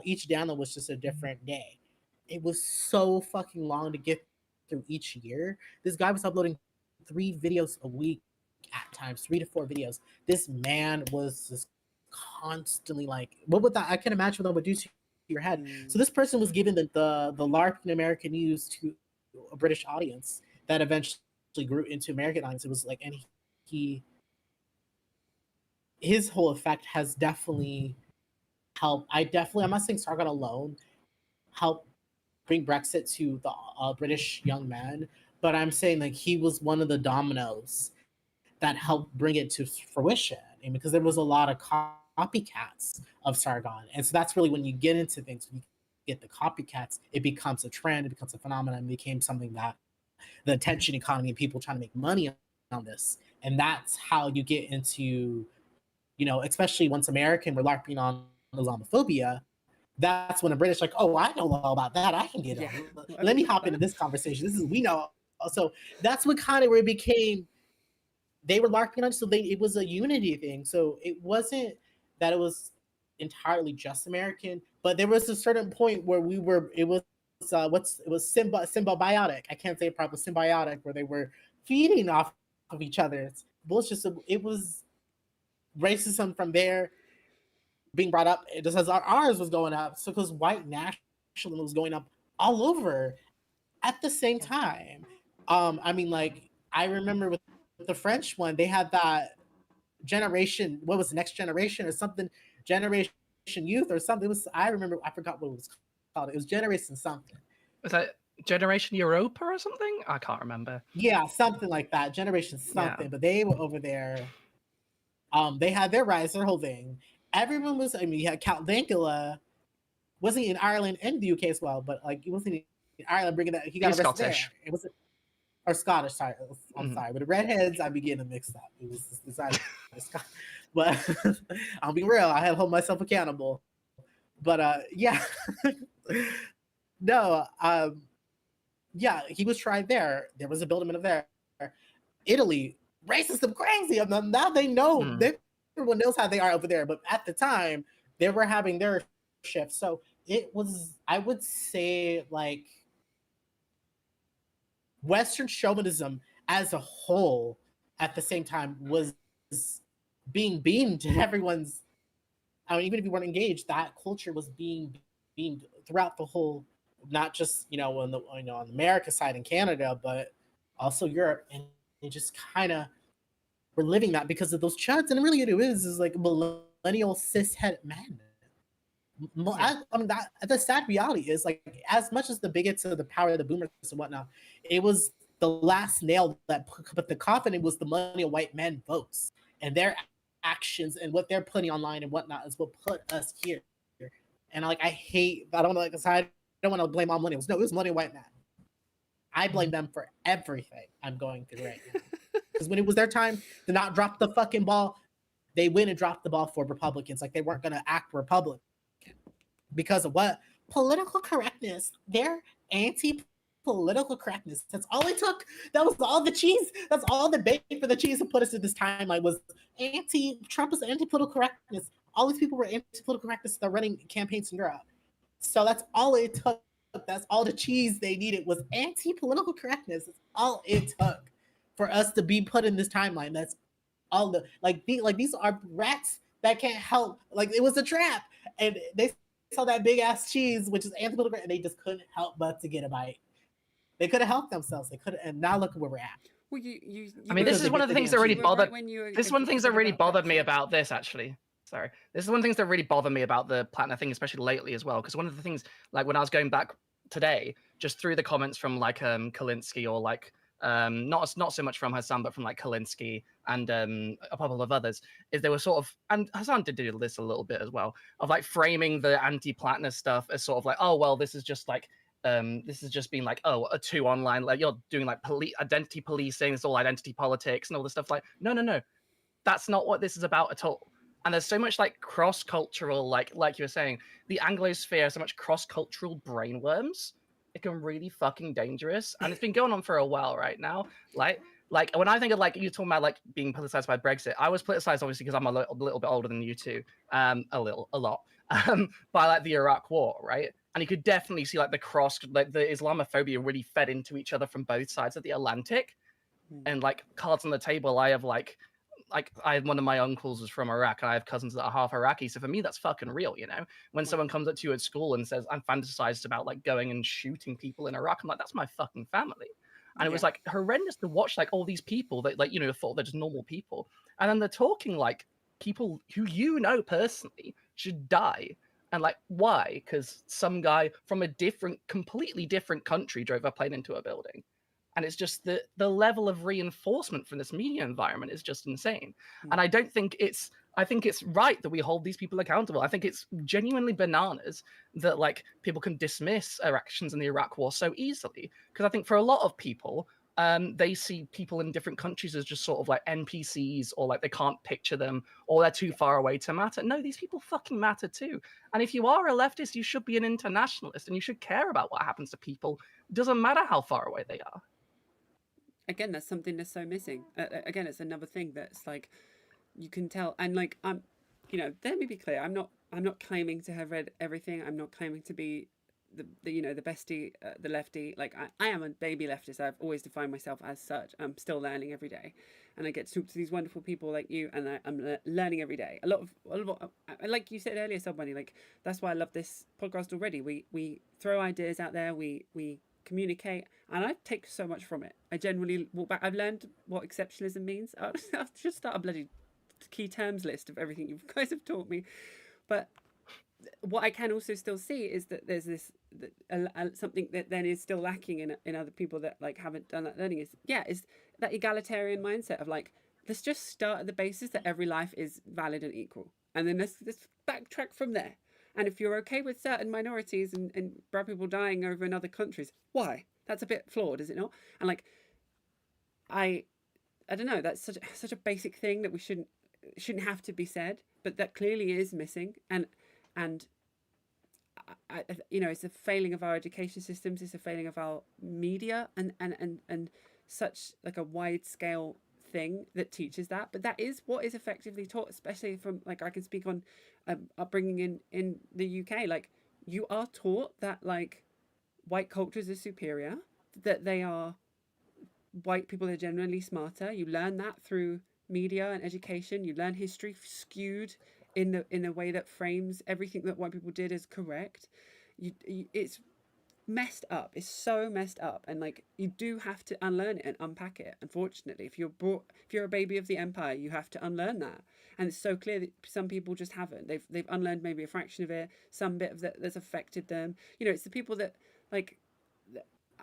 each download was just a different day. It was so fucking long to get through each year. This guy was uploading 3 videos a week at times, 3 to 4 videos. This man was just constantly like, what would that? I can imagine what that would do to your head. So this person was given the LARP in American news to a British audience that eventually grew into American audience. It was like, and his whole effect has definitely helped. I'm not saying Sargon alone helped bring Brexit to the British young man, but I'm saying like he was one of the dominoes that helped bring it to fruition. And because there was a lot of copycats of Sargon, and so that's really when you get into things, when you get the copycats, it becomes a trend, it becomes a phenomenon, it became something that the attention economy and people trying to make money on this, and that's how you get into, especially once American were LARPing on Islamophobia. That's when the British like, oh, I know all about that. I can get on. Let me hop into this conversation. We know. So that's what kind of where it became. They were LARPing on, so it was a unity thing. So it wasn't that it was entirely just American, but there was a certain point where it was symbiotic. I can't say it properly. Symbiotic, where they were feeding off of each other. It's bullshit. So it was racism from there being brought up just as ours was going up. So because white nationalism was going up all over at the same time. I mean, like I remember with the French one, they had that generation. What was the next generation or something? Generation Youth or something. It was. I remember. I forgot what it was called. It was Generation something. Was that Generation Europa or something? I can't remember. Yeah, something like that. Generation something. Yeah. But they were over there. They had their rights, their whole thing. Everyone was. I mean, you had Count Dankula. Wasn't he in Ireland and the UK as well? But like, he wasn't in Ireland bringing that. He got arrested Scottish. there. It was. Or Scottish, sorry. I'm Mhm. sorry. With the redheads, I be getting them mixed up. It was decided. But I'll be real. I had to hold myself accountable. But yeah. No, yeah, he was tried there. There was a building there. Italy, racism crazy. Now they know. Everyone knows how they are over there. But at the time, they were having their shift. So it was, I would say, like, Western chauvinism as a whole at the same time was being beamed to everyone's. I mean, even if you weren't engaged, that culture was being beamed throughout the whole, not just on the on the America side in Canada, but also Europe, and they just kind of were living that because of those chuds. And really, it is like millennial cis-het men. I mean, that the sad reality is, like, as much as the bigots of the power of the boomers and whatnot, it was the last nail that put the coffin. It was the millennial white men votes and their actions and what they're putting online and whatnot is what put us here. And like, I don't want to blame all millennials. No, it was millennial white men. I blame them for everything I'm going through right now. Because when it was their time to not drop the fucking ball, they went and dropped the ball for Republicans. Like, they weren't going to act Republican. Because of what? Political correctness. They're anti-political correctness. That's all it took. That was all the cheese. That's all the bait for the cheese to put us in this timeline was Trump was anti-political correctness. All these people were anti-political correctness. They're running campaigns in Europe. So that's all it took. That's all the cheese they needed was anti-political correctness. That's all it took for us to be put in this timeline. That's all the these are rats that can't help. Like, it was a trap, and they saw that big ass cheese, which is anti-political, and they just couldn't help but to get a bite. They could have helped themselves. They could, and now look at where we're at. Well, I mean, this is one of the things that really bothered. This is one of the things that really bothered me Brexit. about this, actually. Sorry, this is one of the things that really bothered me about the Platner thing, especially lately as well. Because one of the things, like when I was going back today, just through the comments from like Kalinsky or like not so much from Hassan, but from like Kalinsky and a couple of others, is they were sort of, and Hassan did do this a little bit as well, of like framing the anti-Platner stuff as sort of like, oh well, this is just like this is just being like, oh, a two online, like you're doing like identity policing, it's all identity politics and all this stuff. Like, no, that's not what this is about at all. And there's so much like cross-cultural, like you were saying, the Anglosphere, so much cross-cultural brainworms. It can really fucking dangerous, and it's been going on for a while right now. Like when I think of like you talking about like being politicized by Brexit, I was politicized obviously because I'm a little bit older than you two, a lot, by like the Iraq War, right? And you could definitely see like the Islamophobia really fed into each other from both sides of the Atlantic, and like cards on the table. I have one of my uncles is from Iraq, and I have cousins that are half Iraqi. So for me, that's fucking real, you know? When someone comes up to you at school and says, I'm fantasized about like going and shooting people in Iraq, I'm like, that's my fucking family. And it was like horrendous to watch like all these people that like, thought they're just normal people. And then they're talking like people who personally should die. And like, why? Because some guy from a completely different country drove a plane into a building. And it's just the level of reinforcement from this media environment is just insane. And I think it's right that we hold these people accountable. I think it's genuinely bananas that like people can dismiss our actions in the Iraq War so easily. Because I think for a lot of people, they see people in different countries as just sort of like NPCs, or like they can't picture them, or they're too far away to matter. No, these people fucking matter too. And if you are a leftist, you should be an internationalist, and you should care about what happens to people. It doesn't matter how far away they are. Again, that's something that's so missing. Again, it's another thing that's like you can tell. And like let me be clear. I'm not claiming to have read everything. I'm not claiming to be the you know, the bestie, the lefty. Like I am a baby leftist. I've always defined myself as such. I'm still learning every day, and I get to talk to these wonderful people like you, and I'm learning every day. A lot of like you said earlier, somebody, like that's why I love this podcast already. We throw ideas out there. We communicate, and I take so much from it. I generally walk back. I've learned what exceptionalism means. I'll just start a bloody key terms list of everything you guys have taught me. But what I can also still see is that there's this something that then is still lacking in other people that like haven't done that learning, is that egalitarian mindset of like, let's just start at the basis that every life is valid and equal, and then let's backtrack from there. And if you're okay with certain minorities and brown people dying over in other countries, why? That's a bit flawed, is it not? And like, I don't know. That's such a basic thing that we shouldn't have to be said, but that clearly is missing. And you know, it's a failing of our education systems. It's a failing of our media, and such like a wide scale thing that teaches that. But that is what is effectively taught, especially from, like, I can speak on upbringing in the UK. Like, you are taught that like white cultures are superior, that they are white people are generally smarter. You learn that through media and education. You learn history skewed in a way that frames everything that white people did as correct. It's messed up. It's so messed up, and like, you do have to unlearn it and unpack it. Unfortunately, if you're a baby of the empire, you have to unlearn that. And it's so clear that some people just haven't. They've unlearned maybe a fraction of it, some bit of that that's affected them. You know, it's the people that like,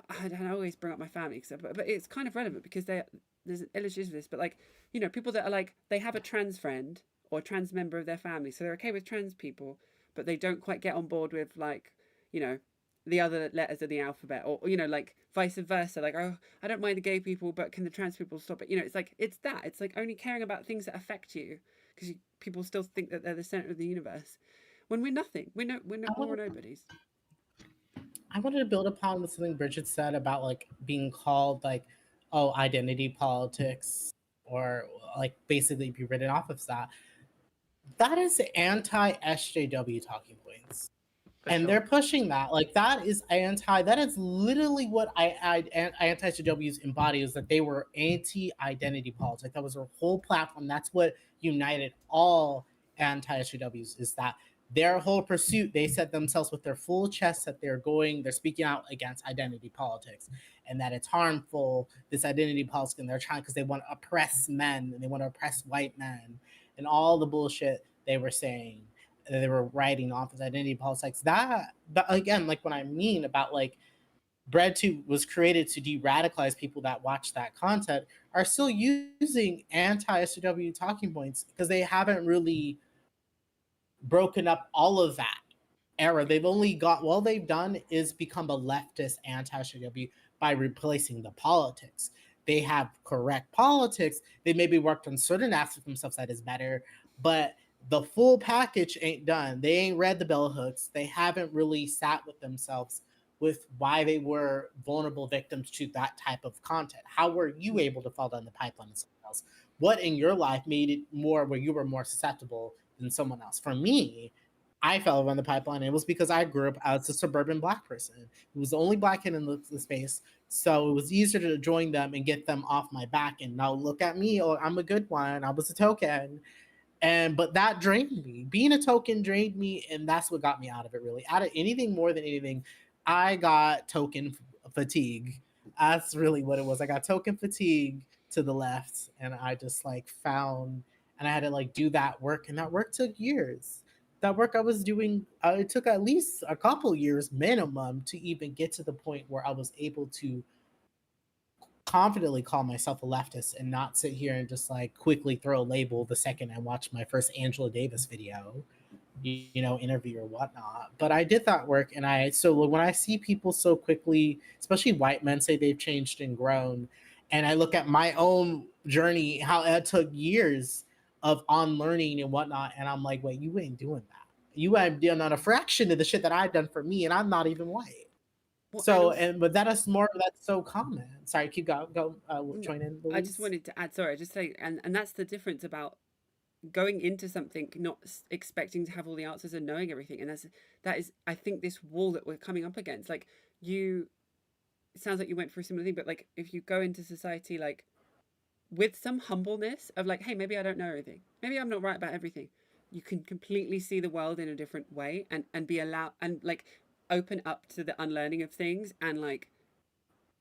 I don't always bring up my family, but it's kind of relevant because there's an illustration of this. But like, you know, people that are like, they have a trans friend or a trans member of their family, so they're okay with trans people, but they don't quite get on board with, like, you know, the other letters of the alphabet, or you know, like vice versa. Like, oh, I don't mind the gay people, but can the trans people stop it? You know, it's like, it's like only caring about things that affect you, because people still think that they're the center of the universe when we're nothing. We're nobodies. I wanted to build upon something Bridget said about like being called like, oh, identity politics, or like basically be written off of that. That is anti-SJW talking points. And they're pushing that. Like, that is that is literally what anti-SJWs embody, is that they were anti-identity politics. That was their whole platform. That's what united all anti-SJWs, is that their whole pursuit, they set themselves with their full chest that they're speaking out against identity politics, and that it's harmful, this identity politics, and they're trying, because they want to oppress men, and they want to oppress white men, and all the bullshit they were saying, they were writing off as identity politics. That, but again, like, what I mean about like, was created to de-radicalize people that watch that content, are still using anti-SJW talking points, because they haven't really broken up all of that era. They've only got, all they've done is become a leftist anti-SJW by replacing the politics. They have correct politics. They maybe worked on certain aspects of themselves that is better, but the full package ain't done. They ain't read the bell hooks. They haven't really sat with themselves with why they were vulnerable victims to that type of content. How were you able to fall down the pipeline than someone else? What in your life made it more where you were more susceptible than someone else? For me, I fell down the pipeline, and it was because I grew up as a suburban Black person. It was the only Black kid in the space, so it was easier to join them and get them off my back. And now look at me, oh, I'm a good one. I was a token. But that drained me. Being a token drained me, and that's what got me out of it, really. Out of anything, more than anything, I got token fatigue. That's really what it was. I got token fatigue to the left, and I just like found, and I had to like do that work, and that work took years. That work I was doing, it took at least a couple years minimum to even get to the point where I was able to confidently call myself a leftist and not sit here and just like quickly throw a label the second I watched my first Angela Davis video, you know, interview or whatnot. But I did that work, and so when I see people so quickly, especially white men, say they've changed and grown, and I look at my own journey, how it took years of unlearning and whatnot, and I'm like, wait, you ain't doing that. You have done a fraction of the shit that I've done for me, and I'm not even white. Well, So, but that's so common. Sorry, keep go No, join in, I Louise. just wanted to add, sorry, just say, and that's the difference about going into something not expecting to have all the answers and knowing everything. And that is, I think, this wall that we're coming up against. Like, it sounds like you went through a similar thing, but like if you go into society like with some humbleness of like, hey, maybe I don't know everything, maybe I'm not right about everything, you can completely see the world in a different way, and be allowed, and like open up to the unlearning of things, and like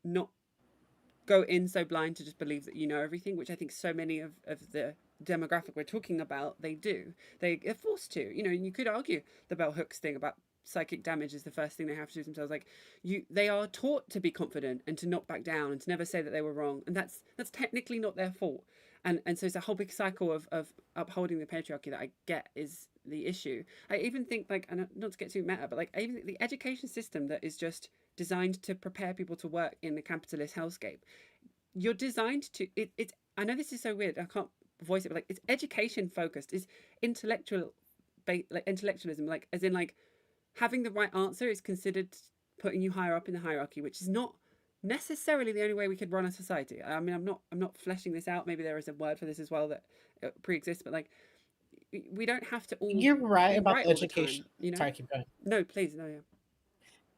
not go in so blind to just believe that you know everything, which I think so many of the demographic we're talking about, they do. They are forced to, you know. And you could argue the bell hooks thing about psychic damage is the first thing they have to do themselves. Like, they are taught to be confident and to not back down and to never say that they were wrong, and that's technically not their fault. And so it's a whole big cycle of upholding the patriarchy that I get is the issue. I even think, like, and not to get too meta, but like, I even think the education system that is just designed to prepare people to work in the capitalist hellscape, you're designed to it's, I know this is so weird, I can't voice it, but like, it's education focused, is intellectual, like intellectualism, like as in like having the right answer is considered putting you higher up in the hierarchy, which is not necessarily the only way we could run a society. I mean, I'm not fleshing this out, maybe there is a word for this as well that pre-exists, but like, we don't have to all You're right be about right the all the education. time, you know. Sorry, keep going. No, please, no, yeah.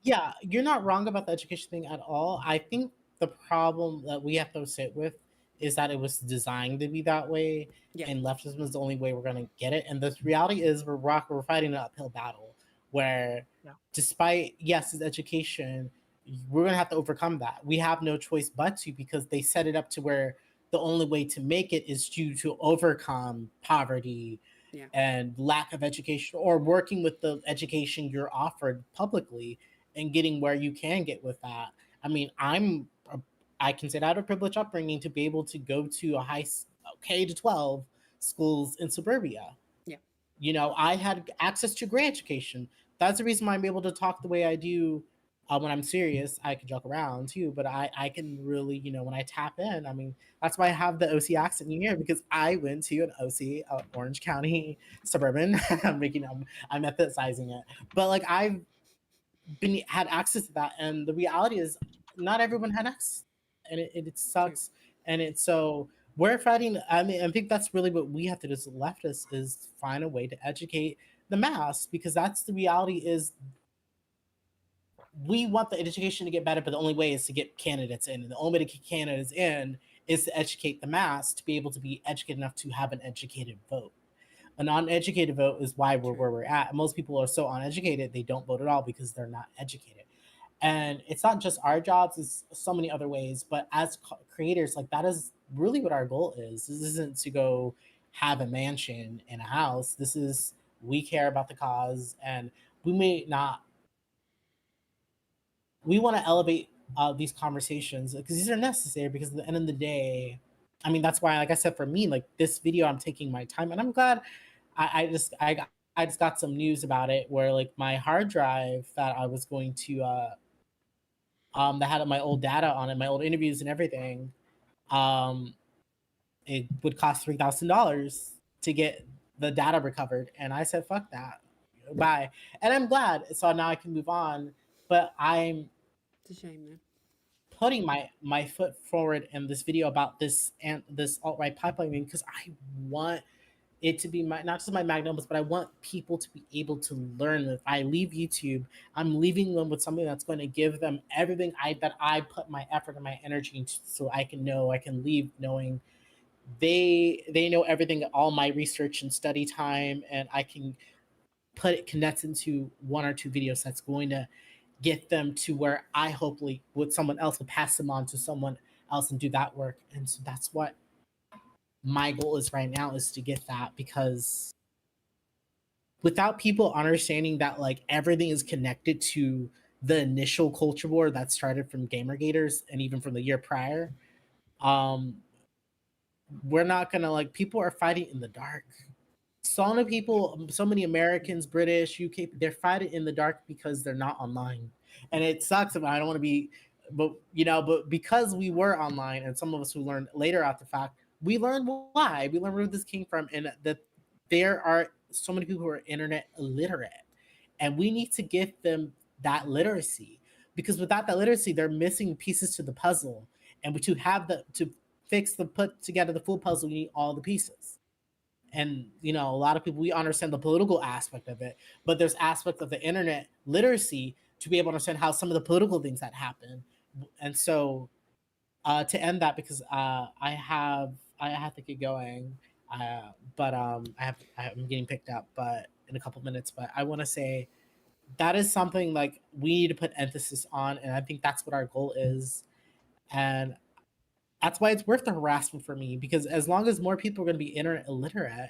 Yeah, you're not wrong about the education thing at all. I think the problem that we have to sit with is that it was designed to be that way, Yeah. and leftism is the only way we're going to get it. And the reality is, we're fighting an uphill battle where, Yeah. despite, yes, it's education, we're going to have to overcome that. We have no choice but to, because they set it up to where the only way to make it is to overcome poverty, Yeah. and lack of education, or working with the education you're offered publicly and getting where you can get with that. I mean, I consider that a privileged upbringing to be able to go to a K to 12 schools in suburbia. Yeah. You know, I had access to great education. That's the reason why I'm able to talk the way I do. When I'm serious, I can joke around too, but I can really, you know, when I tap in, I mean, that's why I have the OC accent in here, because I went to an OC, Orange County suburban. I'm emphasizing it, but like, I've had access to that, and the reality is, not everyone had access, and it sucks. And it's so, we're fighting. I mean, I think that's really what we have to do as leftists, is find a way to educate the mass, because that's the reality. Is we want the education to get better, but the only way is to get candidates in, and the only way to get candidates in is to educate the mass to be able to be educated enough to have an educated vote. A non-educated vote is why we're where we're at. Most people are so uneducated, they don't vote at all because they're not educated. And it's not just our jobs, it's so many other ways, but as creators, like, that is really what our goal is. This isn't to go have a mansion and a house. This is, we care about the cause, and we may not, we want to elevate these conversations, because these are necessary, because at the end of the day, I mean, that's why, like I said, for me, like, this video, I'm taking my time, and I'm glad. I just got some news about it, where like my hard drive that I was going to that had my old data on it, my old interviews and everything, um it would cost $3,000 to get the data recovered, and I said, fuck that, bye. And I'm glad, so now I can move on. But I'm It's a shame, man. putting my foot forward in this video about this, and this alt-right pipeline, because I want it to be my, not just my magnum opus, but I want people to be able to learn. If I leave YouTube, I'm leaving them with something that's going to give them everything that I put my effort and my energy into, so I can leave knowing they know everything, all my research and study time, and I can connect into one or two videos that's going to get them to where I hopefully, with someone else, will pass them on to someone else and do that work. And so that's what my goal is right now, is to get that, because without people understanding that like everything is connected to the initial culture war that started from Gamergators and even from the year prior, um we're not gonna, like, people are fighting in the dark. So many people, so many Americans, British, UK, they're fighting in the dark because they're not online. And it sucks. I don't want to be, but you know, but because we were online, and some of us who learned later after the fact, we learned why. We learned where this came from, and that there are so many people who are internet illiterate, and we need to give them that literacy, because without that literacy, they're missing pieces to the puzzle. And to have the, to put together the full puzzle, you need all the pieces. and you know, a lot of people, we understand the political aspect of it, but there's aspects of the internet literacy to be able to understand how some of the political things that happen. And so to end that, because I have to keep going, but I'm getting picked up, but in a couple minutes. But I want to say that is something like we need to put emphasis on, and I think that's what our goal is, and that's why it's worth the harassment for me, because as long as more people are going to be internet illiterate,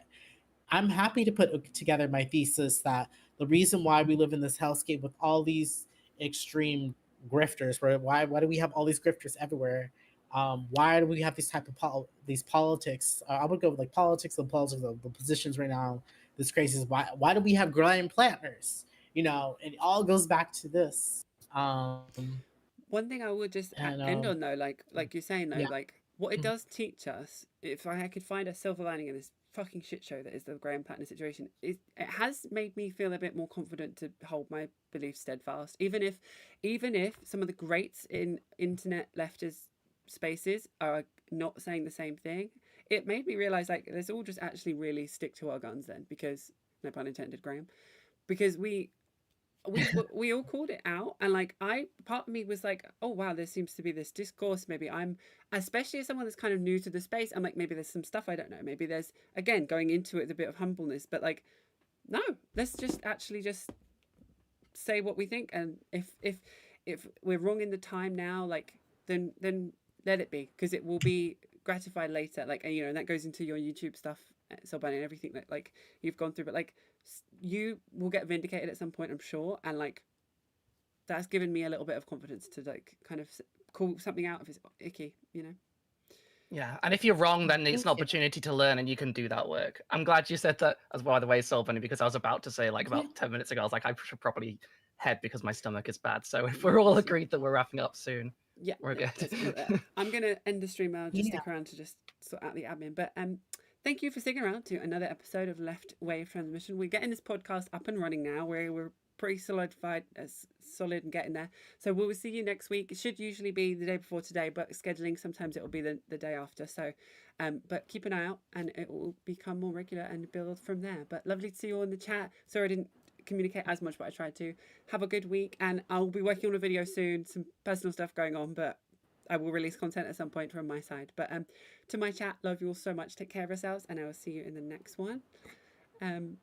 I'm happy to put together my thesis that the reason why we live in this hellscape with all these extreme grifters, where why do we have all these grifters everywhere? Why do we have these type of these politics? I would go with like politics, the positions right now. This crazy is why do we have Graham Platners? You know, it all goes back to this. One thing I would just And end on though, like you're saying though, yeah. like what it does teach us, if I could find a silver lining in this fucking shit show that is the Graham Platner situation, it has made me feel a bit more confident to hold my beliefs steadfast, even if some of the greats in internet leftist spaces are not saying the same thing. It made me realize like let's all just actually really stick to our guns then, because no pun intended, Graham, because we all called it out, and like part of me was like, oh wow, there seems to be this discourse. Maybe I'm, especially as someone that's kind of new to the space, I'm like, maybe there's some stuff I don't know, maybe there's, again, going into it with a bit of humbleness, but like, no, let's just actually just say what we think, and if we're wrong in the time now, like then let it be, because it will be gratified later, like, and you know, and that goes into your YouTube stuff, Sobani, and everything that like you've gone through, but like you will get vindicated at some point, I'm sure, and like that's given me a little bit of confidence to like kind of call something out if it's icky, you know. Yeah, and if you're wrong, then it's an opportunity to learn, and you can do that work. I'm glad you said that as well, by the way, Sylvan, because I was about to say, like, about 10 minutes ago, I was like, I should probably head because my stomach is bad. So if we're all agreed that we're wrapping up soon, yeah, we're good. I'm going to end the stream now, just stick around to just sort out the admin. But thank you for sticking around to another episode of Left Wave Transmission. We're getting this podcast up and running now. We're pretty solidified, as solid and getting there. So we'll see you next week. It should usually be the day before today, but scheduling, sometimes it will be the day after. So, but keep an eye out and it will become more regular and build from there. But lovely to see you all in the chat. Sorry I didn't communicate as much, but I tried to. Have a good week, and I'll be working on a video soon. Some personal stuff going on, but I will release content at some point from my side. But to my chat, love you all so much. Take care of yourselves, and I will see you in the next one. I'm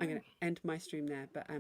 going to end my stream there, but